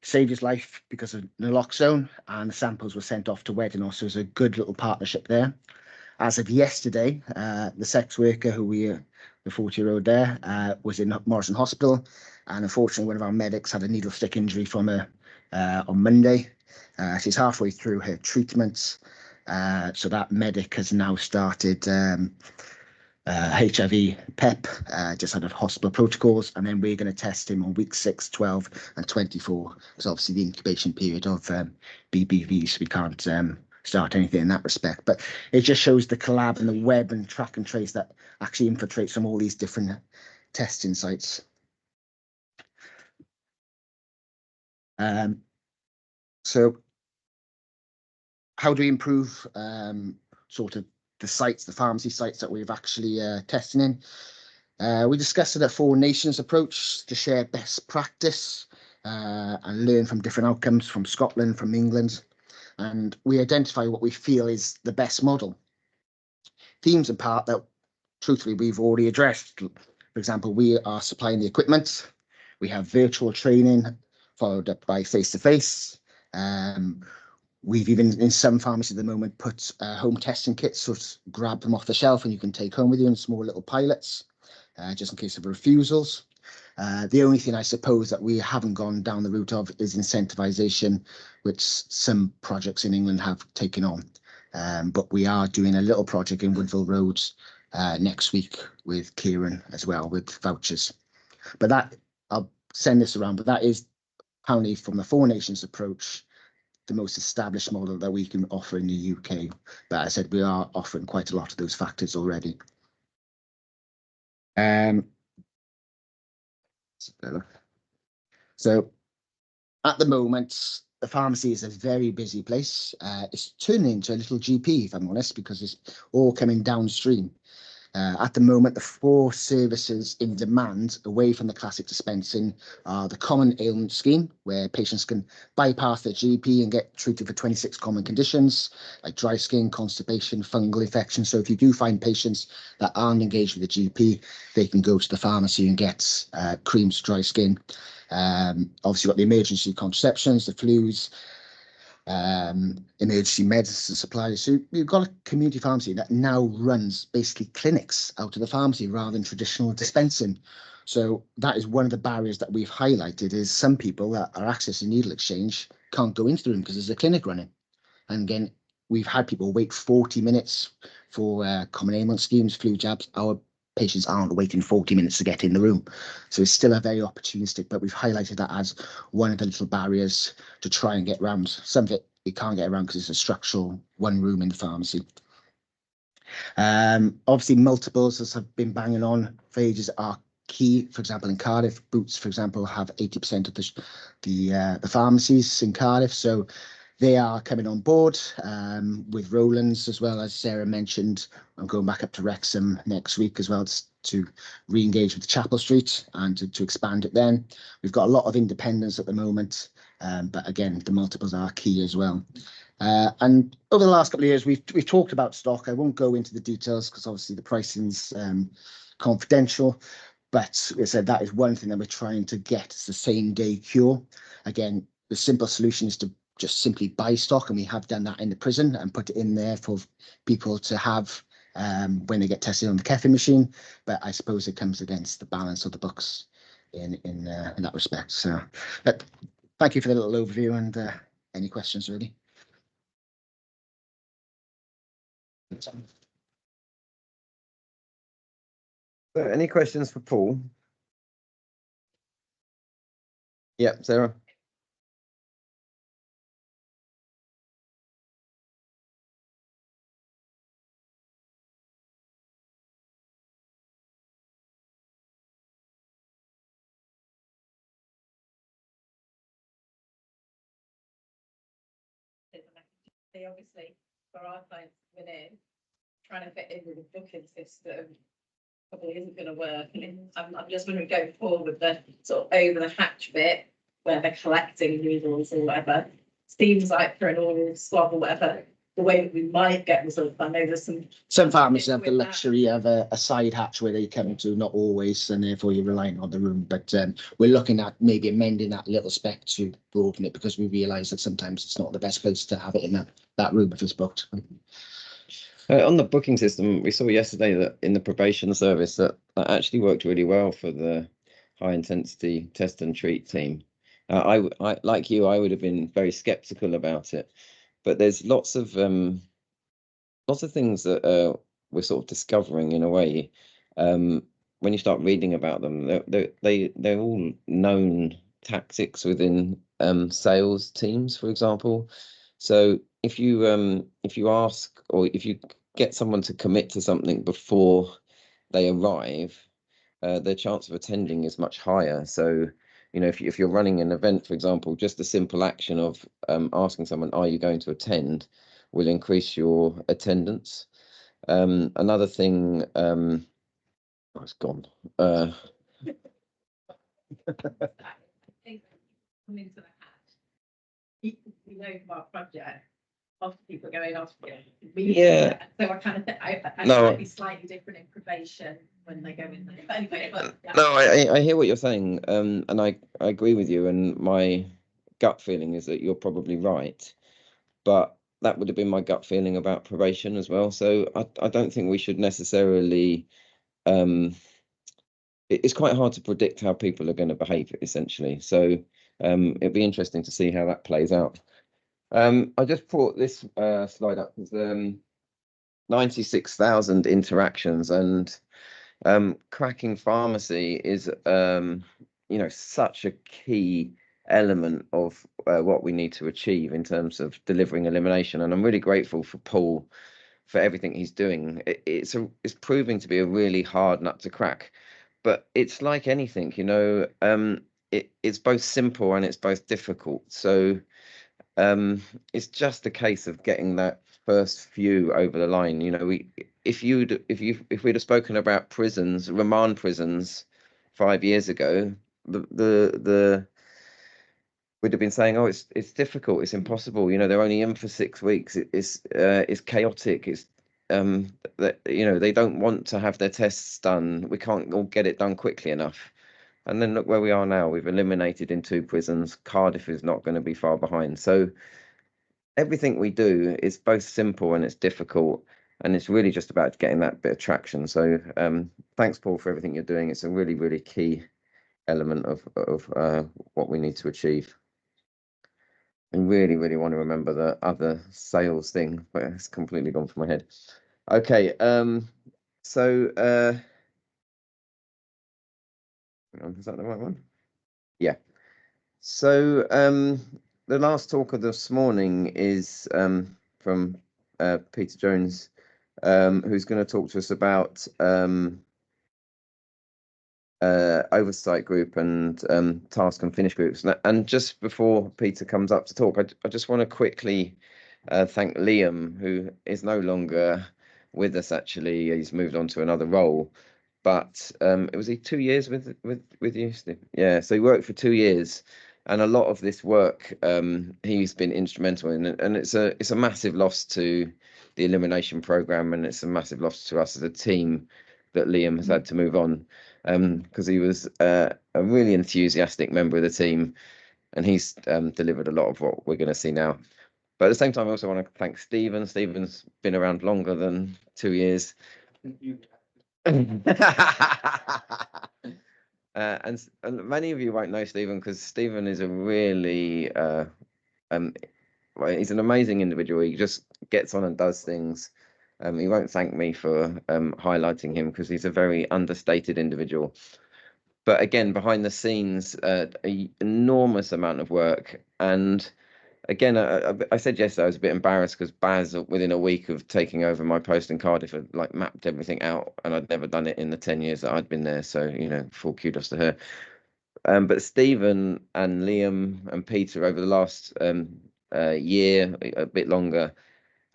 Saved his life because of naloxone, and the samples were sent off to Wedinor, so it was a good little partnership there. As of yesterday, the sex worker the 40-year-old there, was in Morrison Hospital, and unfortunately one of our medics had a needle stick injury from her on Monday. She's halfway through her treatments, so that medic has now started HIV PEP, just out of hospital protocols, and then we're going to test him on week 6, 12 and 24, because obviously the incubation period of BBVs, we can't start anything in that respect. But it just shows the collab and the web and track and trace that actually infiltrates from all these different testing sites. So how do we improve sort of the sites, the pharmacy sites that we've actually testing in? We discussed a 4 nations approach to share best practice and learn from different outcomes from Scotland, from England. And we identify what we feel is the best model. Themes in part that, truthfully, we've already addressed. For example, we are supplying the equipment. We have virtual training followed up by face-to-face. We've even, in some pharmacies at the moment, put home testing kits, so grab them off the shelf and you can take home with you in small little pilots, just in case of refusals. The only thing I suppose that we haven't gone down the route of is incentivization, which some projects in England have taken on. But we are doing a little project in Woodville Roads next week with Kieran as well, with vouchers. But that, I'll send this around, but that is apparently from the 4 nations approach, the most established model that we can offer in the UK. But as I said, we are offering quite a lot of those factors already. So at the moment, the pharmacy is a very busy place. It's turning into a little GP, if I'm honest, because it's all coming downstream. At the moment, the 4 services in demand away from the classic dispensing are the common ailment scheme, where patients can bypass their GP and get treated for 26 common conditions like dry skin, constipation, fungal infection. So if you do find patients that aren't engaged with the GP, they can go to the pharmacy and get creams for dry skin. Obviously, you've got the emergency contraceptions, the flus, emergency medicine supplies. So you've got a community pharmacy that now runs basically clinics out of the pharmacy rather than traditional dispensing. So that is one of the barriers that we've highlighted, is some people that are accessing needle exchange can't go into the room because there's a clinic running. And again, we've had people wait 40 minutes for common ailment schemes, flu jabs. Our patients aren't waiting 40 minutes to get in the room. So it's still a very opportunistic, but we've highlighted that as one of the little barriers to try and get around. Some of it we can't get around because it's a structural one room in the pharmacy. Obviously, multiples, as I've been banging on for ages, are key. For example, in Cardiff, Boots, for example, have 80% of the pharmacies in Cardiff. So they are coming on board with Rowlands as well. As Sarah mentioned, I'm going back up to Wrexham next week as well to re-engage with the Chapel Street and to expand it then. We've got a lot of independents at the moment, but again, the multiples are key as well. And over the last couple of years, we've talked about stock. I won't go into the details because obviously the pricing's confidential. But as I said, that is one thing that we're trying to get. It's the same day cure. Again, the simple solution is to just simply buy stock, and we have done that in the prison and put it in there for people to have when they get tested on the Keffi machine. But I suppose it comes against the balance of the books in that respect. So, but thank you for the little overview, and any questions really? So any questions for Paul? Yeah, Sarah. Obviously, for our clients coming in, trying to fit in with the booking system probably isn't going to work. And I'm just wondering, going forward with the sort of over the hatch bit where they're collecting needles or whatever, seems like for an oral swab or whatever, the way that we might get results. I know there's some pharmacies have the luxury of a side hatch where they come to, not always, and therefore you're relying on the room. But we're looking at maybe amending that little spec to broaden it, because we realise that sometimes it's not the best place to have it in that room if it's booked. On the booking system, we saw yesterday that in the probation service that actually worked really well for the high intensity test and treat team. I like you, I would have been very skeptical about it, but there's lots of things that we're sort of discovering in a way. When you start reading about them, they're all known tactics within sales teams, for example. So if you ask, or if you get someone to commit to something before they arrive, their chance of attending is much higher. So, you know, if you're running an event, for example, just the simple action of asking someone, "Are you going to attend?" will increase your attendance. Another thing, oh, it's gone. into the hatch. You know about project. Often people are going off. Yeah. So I kind of think I No. might be slightly different in probation when they go in there. But anyway, yeah. No, I hear what you're saying, and I agree with you. And my gut feeling is that you're probably right, but that would have been my gut feeling about probation as well. So I don't think we should necessarily. It's quite hard to predict how people are going to behave, essentially. So it'd be interesting to see how that plays out. I just brought this slide up with 96,000 interactions, and cracking pharmacy is you know, such a key element of what we need to achieve in terms of delivering elimination. And I'm really grateful for Paul for everything he's doing. It's proving to be a really hard nut to crack, but it's like anything, you know, it's both simple and it's both difficult. So it's just a case of getting that first few over the line. You know, if we'd have spoken about prisons, remand prisons 5 years ago, the we'd have been saying, oh, it's difficult, it's impossible. You know, they're only in for 6 weeks. It's chaotic. It's that, you know, they don't want to have their tests done. We can't all get it done quickly enough. And then look where we are now. We've eliminated in 2 prisons. Cardiff is not going to be far behind. So everything we do is both simple and it's difficult, and it's really just about getting that bit of traction. So thanks, Paul, for everything you're doing. It's a really, really key element of what we need to achieve. And really, really want to remember the other sales thing, but it's completely gone from my head. Okay, so is that the right one? Yeah. So the last talker this morning is from Peter Jones, who's going to talk to us about oversight group and task and finish groups. And just before Peter comes up to talk, I just want to quickly thank Liam, who is no longer with us. Actually, he's moved on to another role. But it was 2 years with you, Steve? Yeah, so he worked for 2 years, and a lot of this work he's been instrumental in, and it's a massive loss to the elimination program, and it's a massive loss to us as a team that Liam has had to move on, because he was a really enthusiastic member of the team, and he's delivered a lot of what we're going to see now. But at the same time, I also want to thank Stephen. Stephen's been around longer than 2 years. And many of you won't know Stephen, because Stephen is a really he's an amazing individual. He just gets on and does things. He won't thank me for highlighting him, because he's a very understated individual. But again, behind the scenes, an enormous amount of work. And again, I said yesterday I was a bit embarrassed, because Baz, within a week of taking over my post in Cardiff, had like mapped everything out, and I'd never done it in the 10 years that I'd been there. So, you know, full kudos to her. But Stephen and Liam and Peter, over the last year, a bit longer,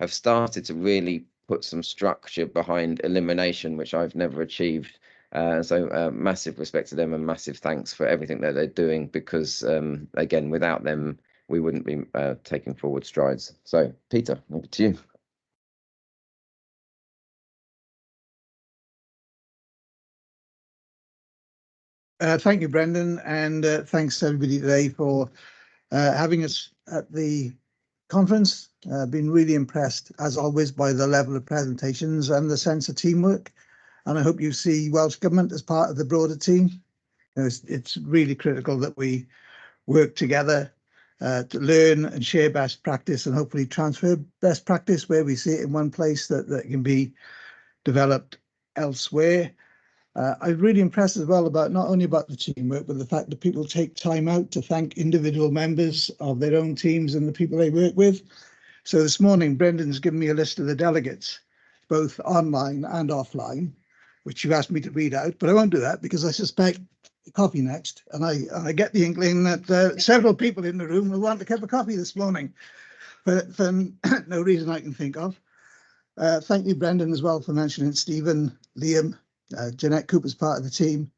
have started to really put some structure behind elimination, which I've never achieved. So massive respect to them, and massive thanks for everything that they're doing, because again, without them, we wouldn't be taking forward strides. So Peter, over to you. Thank you, Brendan, and thanks to everybody today for having us at the conference. Been really impressed, as always, by the level of presentations and the sense of teamwork. And I hope you see Welsh Government as part of the broader team. You know, it's really critical that we work together to learn and share best practice, and hopefully transfer best practice where we see it in one place that can be developed elsewhere. I'm really impressed as well about not only about the teamwork, but the fact that people take time out to thank individual members of their own teams and the people they work with. So this morning, Brendan's given me a list of the delegates, both online and offline, which you asked me to read out, but I won't do that, because I suspect coffee next, and I get the inkling that several people in the room will want a cup of coffee this morning, but for no reason I can think of. Thank you, Brendan, as well, for mentioning Stephen, Liam, Jeanette Cooper's part of the team,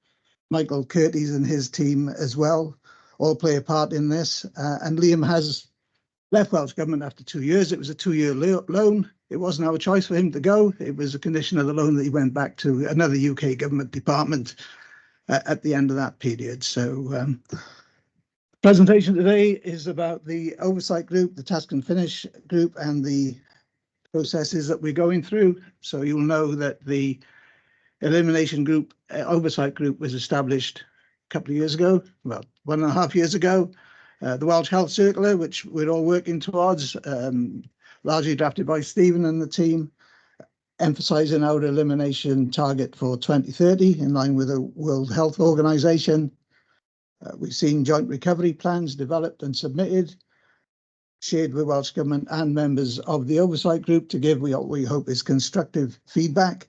Michael Curtis and his team as well, all play a part in this. And Liam has left Welsh Government after 2 years. It was a 2-year loan. It wasn't our choice for him to go. It was a condition of the loan that he went back to another UK government department at the end of that period. So presentation today is about the oversight group, the task and finish group, and the processes that we're going through. So you'll know that the elimination group, oversight group, was established a couple of years ago, well, 1.5 years ago. The Welsh Health Circular, which we're all working towards, largely drafted by Stephen and the team, emphasising our elimination target for 2030 in line with the World Health Organization. We've seen joint recovery plans developed and submitted, shared with Welsh Government and members of the oversight group to give what we hope is constructive feedback.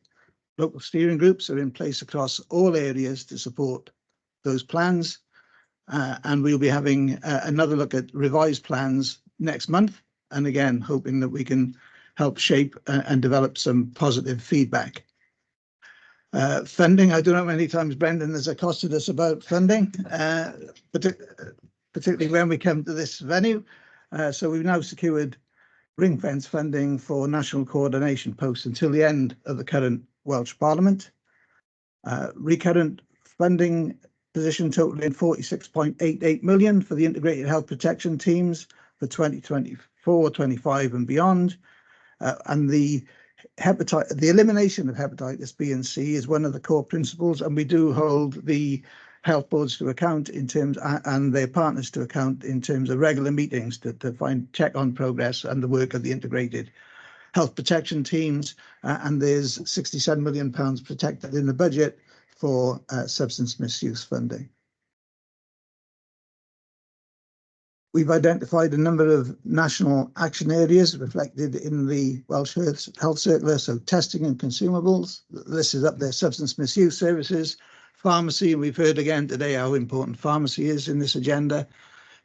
Local steering groups are in place across all areas to support those plans. And we'll be having another look at revised plans next month. And again, hoping that we can help shape and develop some positive feedback. Funding, I don't know how many times Brendan has accosted us about funding, particularly when we come to this venue. So we've now secured ring fence funding for national coordination posts until the end of the current Welsh Parliament. Recurrent funding position totaling 46.88 million for the integrated health protection teams for 2024-25 and beyond. And the elimination of hepatitis B and C is one of the core principles, and we do hold the health boards to account in terms and their partners to account in terms of regular meetings to check on progress and the work of the integrated health protection teams. And there's £67 million protected in the budget for substance misuse funding. We've identified a number of national action areas reflected in the Welsh Health Circular, so testing and consumables. This is up there, substance misuse services, pharmacy, and we've heard again today how important pharmacy is in this agenda.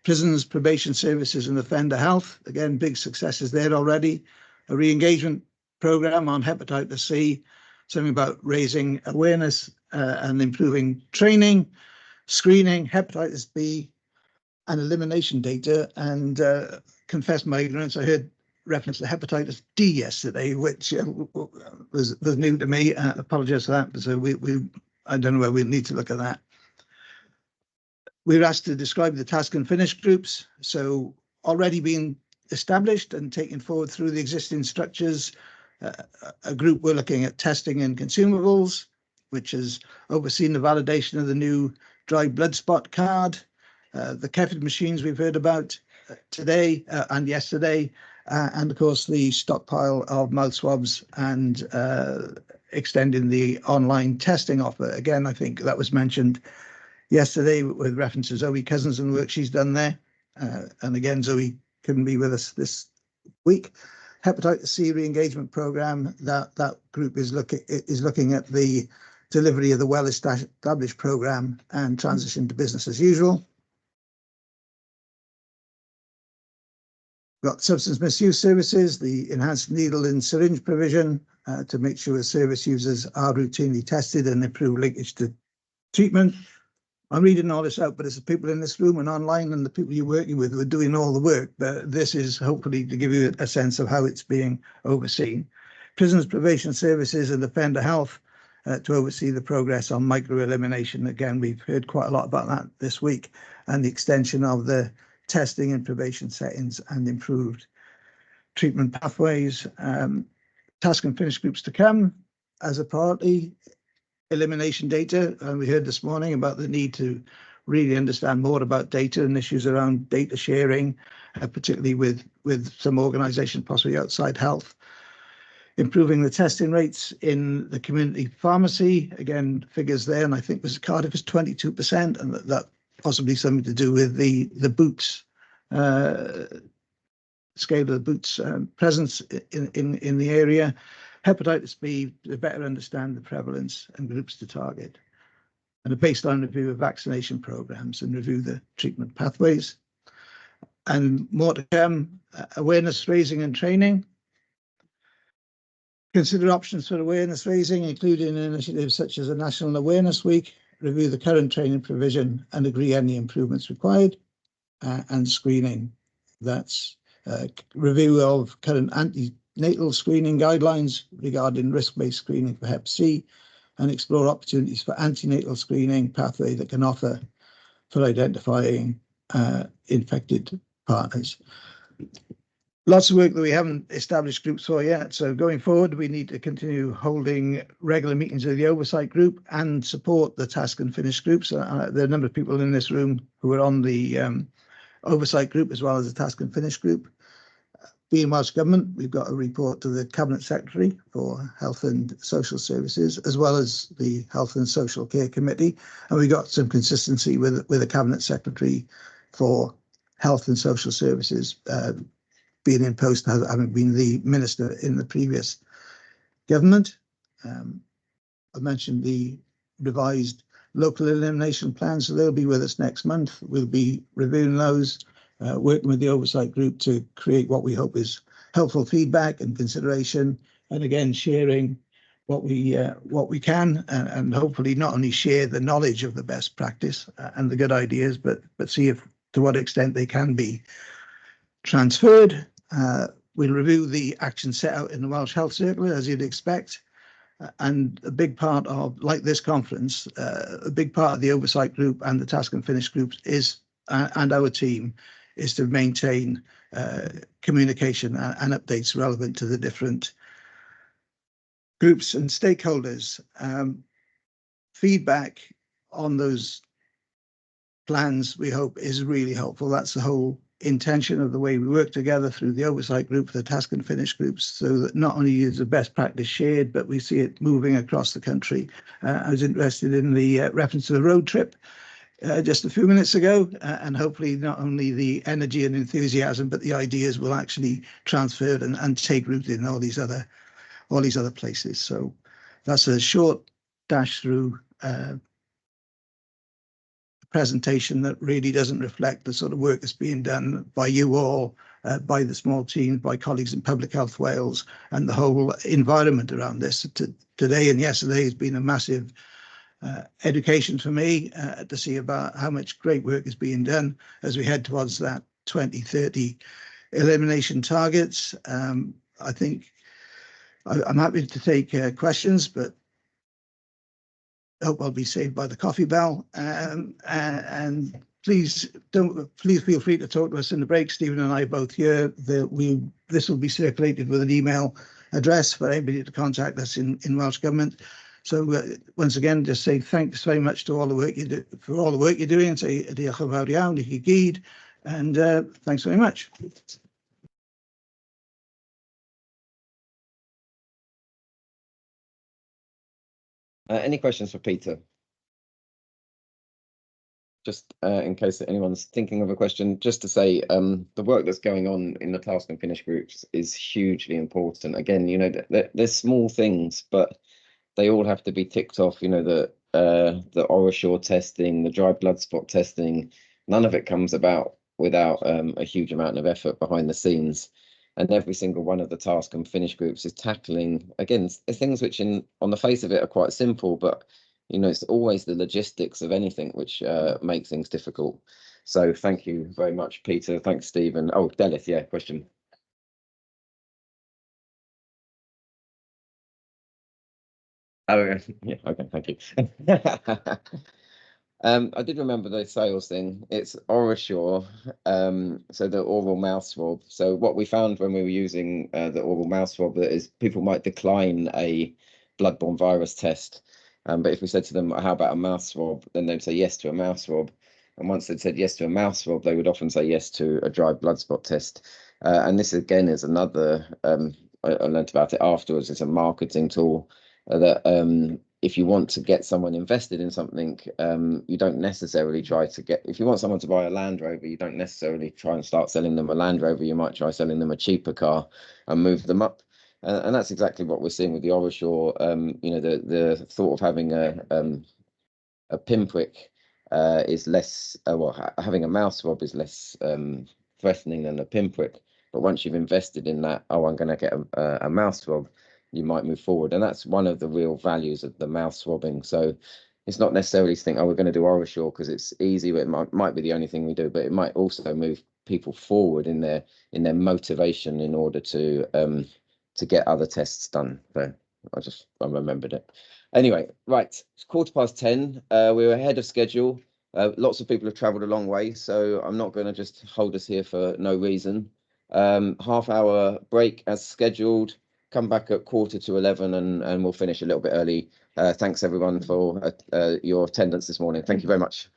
Prisons, probation services and offender health, again, big successes there already. A re-engagement programme on hepatitis C, something about raising awareness and improving training, screening, hepatitis B, and elimination data. And confess my ignorance, I heard reference to hepatitis D yesterday, which was new to me. Apologise for that. So I don't know where we need to look at that. We were asked to describe the task and finish groups. So already being established and taken forward through the existing structures. A group we're looking at testing and consumables, which has overseen the validation of the new dry blood spot card. The CEPC machines we've heard about today and yesterday, and of course the stockpile of mouth swabs and extending the online testing offer. Again, I think that was mentioned yesterday with reference to Zoe Cousins and the work she's done there. And again, Zoe couldn't be with us this week. Hepatitis C re-engagement programme, that group is looking at the delivery of the well-established programme and transition to business as usual. Got substance misuse services, the enhanced needle and syringe provision to make sure service users are routinely tested and improve linkage to treatment. I'm reading all this out, but it's the people in this room and online and the people you're working with who are doing all the work. But this is hopefully to give you a sense of how it's being overseen. Prisons, probation services and offender health to oversee the progress on micro-elimination. Again, we've heard quite a lot about that this week, and the extension of the testing and probation settings and improved treatment pathways. Task and finish groups to come as a priority. Elimination data, and we heard this morning about the need to really understand more about data and issues around data sharing, particularly with some organisations possibly outside health. Improving the testing rates in the community pharmacy, again, figures there, and I think was Cardiff is 22%, and that possibly something to do with the boots, scale of the boots presence in the area. Hepatitis B to better understand the prevalence and groups to target, and a baseline review of vaccination programs and review the treatment pathways. And more to come, awareness raising and training. Consider options for awareness raising, including initiatives such as a National Awareness Week, review the current training provision and agree any improvements required, and screening. That's review of current antenatal screening guidelines regarding risk-based screening for Hep C, and explore opportunities for antenatal screening pathway that can offer for identifying infected partners. Lots of work that we haven't established groups for yet. So going forward, we need to continue holding regular meetings of the oversight group and support the task and finish groups. There are a number of people in this room who are on the oversight group as well as the task and finish group. Being Welsh Government, we've got a report to the Cabinet Secretary for Health and Social Services, as well as the Health and Social Care Committee. And we got some consistency with the Cabinet Secretary for Health and Social Services, being in post, having been the Minister in the previous government. I mentioned the revised local elimination plans, so they'll be with us next month. We'll be reviewing those, working with the oversight group to create what we hope is helpful feedback and consideration, and again sharing what we can, and hopefully not only share the knowledge of the best practice and the good ideas, but see if to what extent they can be transferred. We'll review the action set out in the Welsh Health Circular, as you'd expect. And a big part of, like this conference, a big part of the oversight group and the task and finish groups is, and our team, is to maintain communication and updates relevant to the different groups and stakeholders. Feedback on those plans, we hope, is really helpful. That's the whole intention of the way we work together through the oversight group, the task and finish groups, so that not only is the best practice shared, but we see it moving across the country. I was interested in the reference to the road trip just a few minutes ago, and hopefully not only the energy and enthusiasm, but the ideas will actually transfer and take root in all these other places. So that's a short dash through presentation that really doesn't reflect the sort of work that's being done by you all, by the small team, by colleagues in Public Health Wales, and the whole environment around this. Today and yesterday has been a massive education for me to see about how much great work is being done as we head towards that 2030 elimination targets. I think I'm happy to take questions, but hope I'll be saved by the coffee bell. And please feel free to talk to us in the break. Stephen and I are both here. This will be circulated with an email address for anybody to contact us in Welsh Government. So once again, just say thanks very much to all the work you do, for all the work you're doing. Say diolch yn fawr iawn i chi gyd, and thanks very much. Any questions for Peter? Just in case anyone's thinking of a question, just to say the work that's going on in the task and finish groups is hugely important. Again, you know, they're small things, but they all have to be ticked off. You know, the OraSure testing, the dry blood spot testing, none of it comes about without a huge amount of effort behind the scenes. And every single one of the task and finish groups is tackling, again, things which on the face of it are quite simple, but you know, it's always the logistics of anything which makes things difficult. So thank you very much, Peter. Thanks, Stephen. Oh, Delith, yeah, question. Oh, yeah, okay, thank you. I did remember the sales thing. It's OraSure, so the oral mouth swab. So what we found when we were using the oral mouth swab is people might decline a bloodborne virus test. But if we said to them, how about a mouth swab, then they'd say yes to a mouth swab. And once they'd said yes to a mouth swab, they would often say yes to a dry blood spot test. And this again is another, I learned about it afterwards, it's a marketing tool that if you want to get someone invested in something, you don't necessarily try to get, if you want someone to buy a Land Rover, you don't necessarily try and start selling them a Land Rover. You might try selling them a cheaper car and move them up. And that's exactly what we're seeing with the OraSure. You know, the thought of having a pinprick is less, well, having a mouth swab is less threatening than a pinprick. But once you've invested in that, oh, I'm going to get a mouth swab, you might move forward. And that's one of the real values of the mouth swabbing. So it's not necessarily to think, oh, we're going to do OraSure because it's easy, but it might be the only thing we do, but it might also move people forward in their motivation in order to get other tests done. So I remembered it. Anyway, right, it's 10:15. We're ahead of schedule. Lots of people have travelled a long way, so I'm not going to just hold us here for no reason. Half-hour break as scheduled. Come back at 11:15 and we'll finish a little bit early. Thanks everyone for your attendance this morning. Thank you very much.